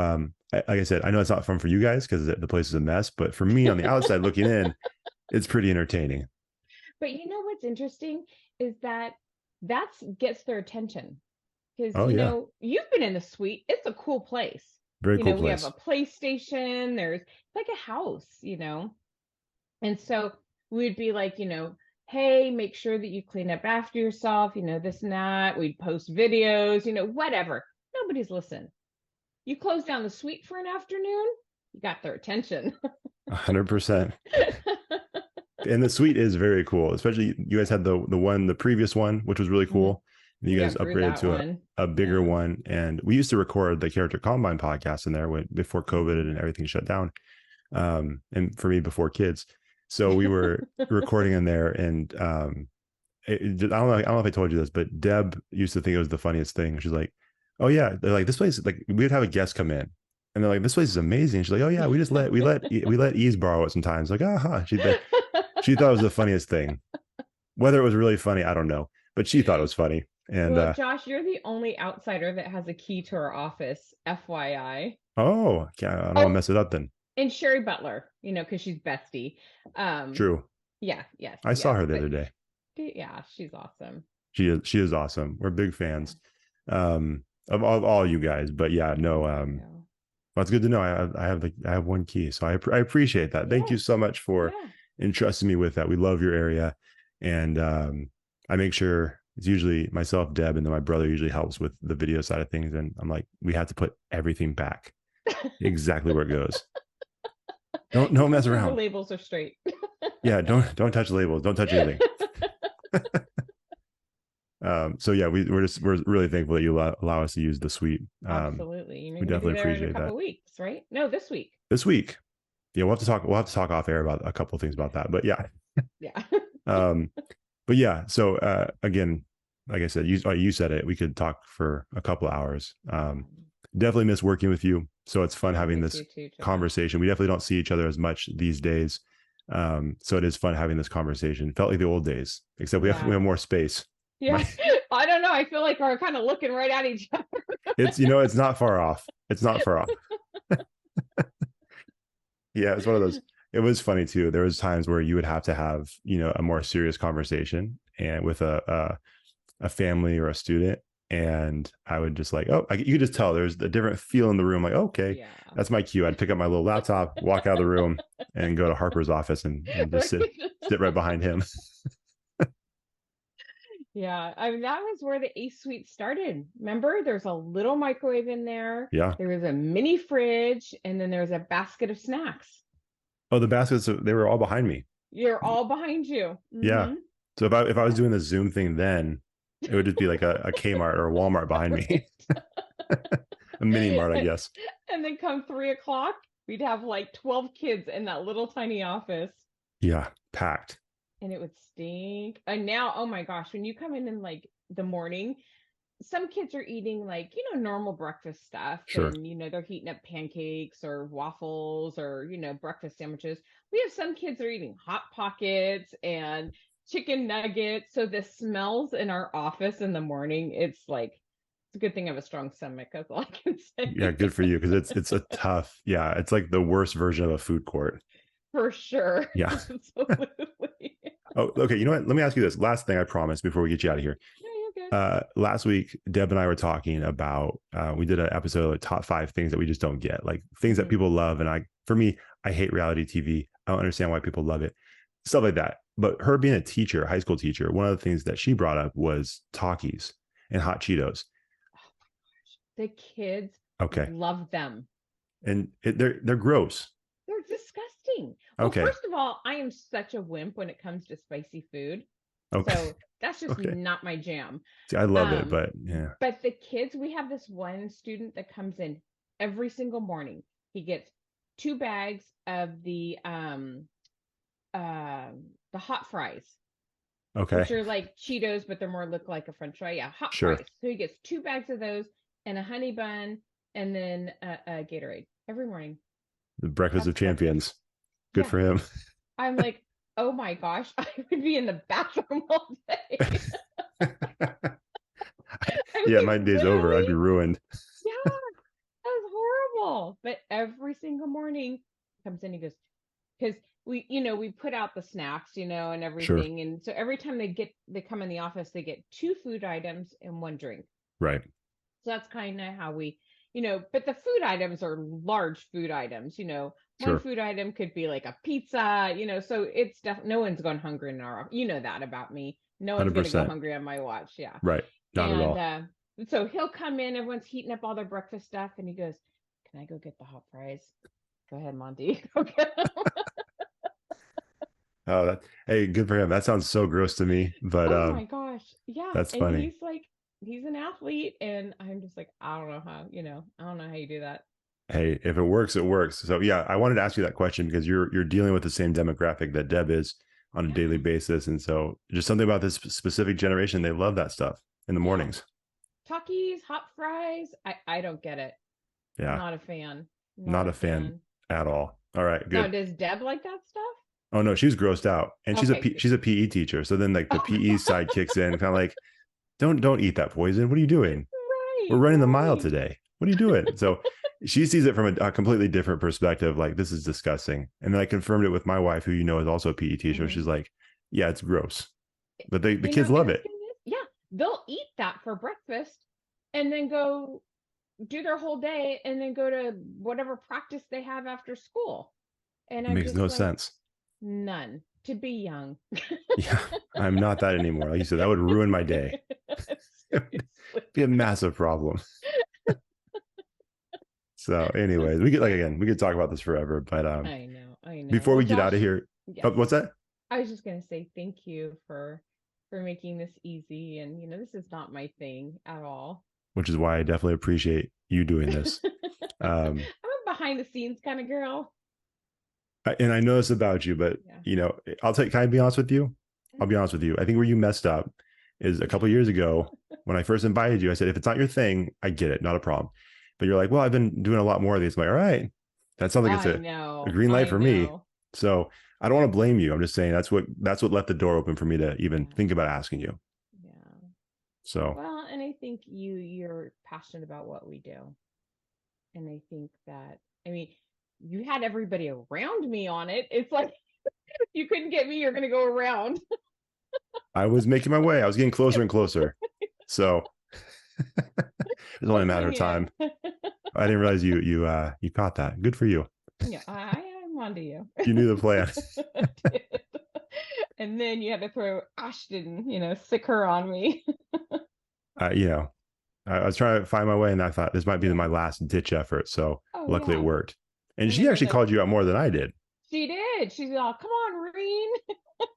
like I said, I know it's not fun for you guys because the place is a mess, but for me on the outside looking in, it's pretty entertaining. But what's interesting is that that's gets their attention because Oh yeah, you've been in the suite. It's a cool place. Very cool We have place. a PlayStation. There's like a house, And so we'd be like, hey, make sure that you clean up after yourself, this and that. We'd post videos, whatever. Nobody's listened. You close down the suite for an afternoon, you got their attention. 100%. And the suite is very cool. Especially you guys had the previous one, which was really Mhm. cool. And you We guys outgrew upgraded that to one. a bigger Yeah. one. And we used to record the Character Combine podcast in there before COVID and everything shut down. And for me, before kids. So we were recording in there, and I don't know if I told you this, but Deb used to think it was the funniest thing. She's like, "Oh yeah," they're like, "This place," like we'd have a guest come in, and they're like, "This place is amazing." She's like, "Oh yeah, we let Ease borrow it sometimes." Like, uh-huh. She thought it was the funniest thing. Whether it was really funny, I don't know, but she thought it was funny. And Well, Josh, you're the only outsider that has a key to our office, FYI. oh, yeah, I don't want to Oh, mess it up then. and Sherry Butler, because she's bestie. Um, True. yeah, yes, I saw yes. her the But other day. yeah, she's awesome. She is awesome. We're big Yeah, fans of all you guys. But yeah, no, thank you. well, it's good to know. I have one key, so I appreciate that. Thank Yeah, you so much for yeah. entrusting me with that. We love your area, and I make sure it's usually myself, Deb, and then my brother usually helps with the video side of things. And I'm like, we have to put everything back exactly where it goes. Don't Make mess sure the around. labels are straight. Yeah, don't touch the labels. Don't touch anything. So yeah, we're really thankful that you allow us to use the suite. Absolutely. We You're going to be definitely there in a appreciate that. couple weeks, right? No, this week. This week, yeah, we'll have to talk off air about a couple of things about that. But yeah, Yeah. um, but yeah. So again, like I said, you said it. We could talk for a couple of hours. Definitely miss working with you. So it's fun I having miss this you too, Josh. conversation. We definitely don't see each other as much these days. So it is fun having this conversation. Felt like the old days, except we have Yeah. more space. Yeah. My I don't know. I feel like we're kind of looking right at each other. it's not far off. It's not far off. Yeah, it's one of those. It was funny too. There was times where you would have to have, a more serious conversation and with a family or a student. And I would just like, oh, you could just tell there's a different feel in the room. Like, okay, Yeah. that's my cue. I'd pick up my little laptop, walk out of the room, and go to Harper's office and just sit right behind him. Yeah. I mean, that was where the Ace Suite started. Remember, there's a little microwave in there. Yeah. There was a mini fridge, and then there's a basket of snacks. Oh, the baskets, they were all behind me. You're all behind you. Yeah. Mm-hmm. So if I was Yeah. doing the Zoom thing then, it would just be like a Kmart or a Walmart behind me, a mini mart, I and, guess. and then come 3 o'clock, we'd have like 12 kids in that little tiny office. Yeah, packed. And it would stink. And now, oh my gosh, when you come in like the morning, some kids are eating like, normal breakfast stuff. Sure. And, they're heating up pancakes or waffles or, breakfast sandwiches. We have some kids that are eating Hot Pockets and chicken nuggets. So the smells in our office in the morning, it's like, it's a good thing I have a strong stomach. That's all I can Yeah, say. good for you because it's a tough. Yeah, it's like the worst version of a food court. For sure. Yeah. Absolutely. Oh, okay. You know what? Let me ask you this last thing I promise before we get you out of here. No, you're good. Last week, Deb and I were talking about, we did an episode of top 5 things that we just don't get, like things that Mhm. people love. And for me, I hate reality TV. I don't understand why people love it, stuff like that. But her being a teacher, a high school teacher, one of the things that she brought up was Takis and hot Cheetos. The kids Okay. love them. And they're gross. They're disgusting. Well, Okay. first of all, I am such a wimp when it comes to spicy food. Okay. So that's just Okay. not my jam. See, I love it, Um, but yeah. but the kids, we have this one student that comes in every single morning. He gets 2 bags of the hot fries, Okay. which are like Cheetos, but they're more look like a French fry. Yeah, hot Sure. fries. So he gets 2 bags of those and a honey bun and then a Gatorade every morning. The breakfast of That's it. champions. Good Yeah. for him. I'm like, oh my gosh, I would be in the bathroom all day. I Yeah, mean, my day's over. I'd literally, be ruined. yeah, that was horrible. But every single morning comes in, he goes, because we put out the snacks, and Sure. everything. And so every time they come in the office, they get 2 food items and 1 drink. Right. So that's kind of how we but the food items are large food items. One Sure. food item could be like a pizza, so it's definitely no one's going hungry in our, that about me. No one's going to go 100%. hungry on my watch. Yeah. Right. Not at And all. so he'll come in, everyone's heating up all their breakfast stuff, and he goes, "Can I go get the hot fries?" Go ahead, Monty. Go get them. Oh, hey, good for him. That sounds so gross to me, but Oh my gosh. Yeah. that's And funny. he's an athlete, and I'm just like, I don't know how, I don't know how you do that. Hey, if it works, it works. So yeah, I wanted to ask you that question because you're dealing with the same demographic that Deb is on a daily Yeah. basis, and so just something about this specific generation, they love that stuff in the Yeah. mornings. Takis, hot fries. I don't get it. Yeah, Not a fan. Not not a a fan fan. at all. All right, Now, good. does Deb like that stuff? Oh no, she's grossed out, and Okay, she's a PE teacher. So then like the good. PE side kicks in, kind of like, don't eat that poison. What are you doing? We're Right, running the mile right. today. What are you doing? So she sees it from a completely different perspective. Like, this is disgusting. And then I confirmed it with my wife, who is also a PE teacher. Mhm. She's like, yeah, it's gross. But the kids And love the it. thing is, yeah, they'll eat that for breakfast and then go do their whole day and then go to whatever practice they have after school. And It I'm makes no just like, sense. none. To be young. Yeah, I'm not that anymore. Like you said, that would ruin my day. Seriously. Be a massive problem. So, anyways, we could we could talk about this forever. But I know, I know. before Well, we get out of Josh, here, oh, yes. what's that? I was just gonna say thank you for making this easy, and this is not my thing at all. Which is why I definitely appreciate you doing I'm this. Um, a behind the scenes kind of girl. and I know this about you, but Yeah. I'll take. Can I be honest with you? I'll be honest with you. I think where you messed up is a couple of years ago when I first invited you. I said, if it's not your thing, I get it, not a problem. But you're like, well, I've been doing a lot more of these. I'm like, all right, that sounds like it's I a know. green light I for me. know. So I don't want to blame you. I'm just saying that's what left the door open for me to even Yeah. think about asking you. Yeah. So Well, and I think you're passionate about what we do. And I think that, I mean, you had everybody around me on it. It's like if you couldn't get me, you're going to go around. I was making my way. I was getting closer and closer. So it's only a Don't matter bring of me in. time. I didn't realize you caught that. Good for you. Yeah, I am onto you. You knew the plan. I did. And then you had to throw Ashton, sick her on me. uh, you know, I was trying to find my way, and I thought this might be Yeah. my last ditch effort. So Oh luckily it yeah. worked. And And she then you're actually like, called you out more than I did, she did. She's all, come on, Reen.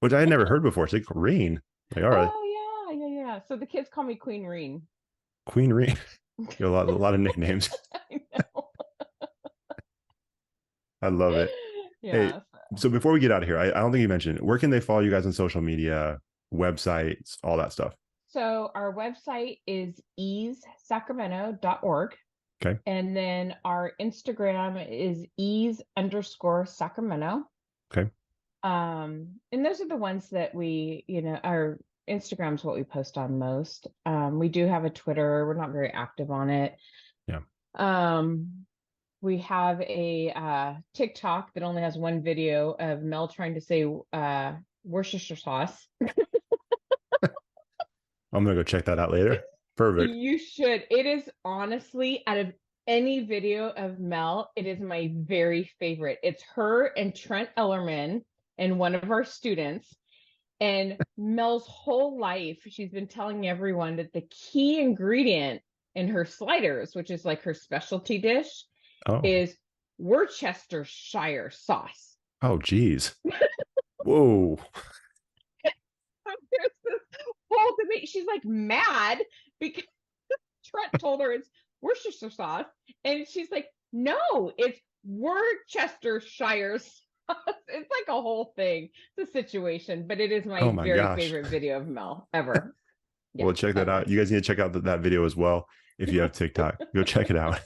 which I had never heard before. She's like, Reen. Like, all right, Oh yeah, yeah, yeah. So the kids call me Queen Reen. Queen Reen. You have a lot of nicknames. I know. I love it. Hey, Yeah. so before we get out of here, I don't think you mentioned, where can they follow you guys on social media, websites, all that stuff? So our website is easesacramento.org. Okay. And then our Instagram is ease_Sacramento. Okay. And those are the ones that our Instagram's what we post on most. We do have a Twitter. We're not very active on it. Yeah. We have a TikTok that only has one video of Mel trying to say Worcestershire sauce. I'm going to go check that out later. Perfect. You should. It is honestly, out of any video of Mel, it is my very favorite. It's her and Trent Ellerman and one of our students. And Mel's whole life, she's been telling everyone that the key ingredient in her sliders, which is like her specialty dish, Oh, is Worcestershire sauce. oh, geez. Whoa. There's this whole debate. She's like mad because Trent told her it's Worcestershire sauce, and she's like, "No, it's Worcestershire sauce." It's like a whole thing. It's a situation, but it is Oh my my very gosh. favorite video of Mel ever. Yeah, Well, check that out. ever. You guys need to check out that video as well. If you have TikTok, go check it out.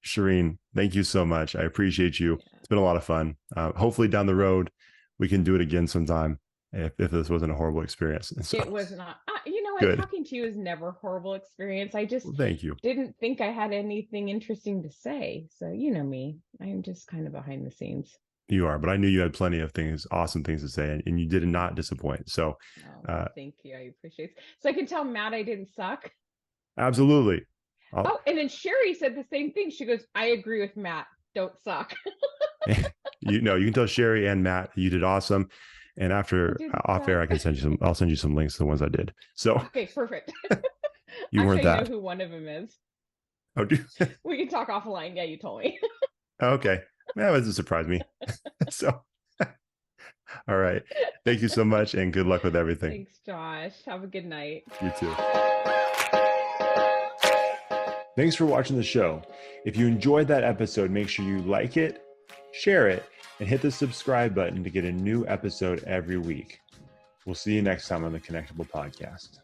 Sherene, thank you so much. I appreciate you. Yeah. It's been a lot of fun. Hopefully down the road, we can do it again sometime if this wasn't a horrible experience. So, It was not. You know what? good. Talking to you is never a horrible experience. I just Well, thank you. didn't think I had anything interesting to say. So you know me. I'm just kind of behind the scenes. You are, but I knew you had plenty of awesome things to say, and you did not disappoint. So, Oh, thank you. I appreciate it. So I can tell Matt I didn't suck. absolutely. I'll, Oh, and then Sherry said the same thing. She goes, I agree with Matt. Don't suck. you know, you can tell Sherry and Matt you did awesome. And I after didn't off air, suck. I can send you some. I'll send you some links to the ones I did. So Okay, perfect. you weren't Actually, I know that. who one of them is. Oh, do We can talk offline. Yeah, you told me. okay. That doesn't surprise me. So, all right. Thank you so much, and good luck with everything. Thanks, Josh. Have a good night. You too. Thanks for watching the show. If you enjoyed that episode, make sure you like it, share it, and hit the subscribe button to get a new episode every week. We'll see you next time on the Connectable Podcast.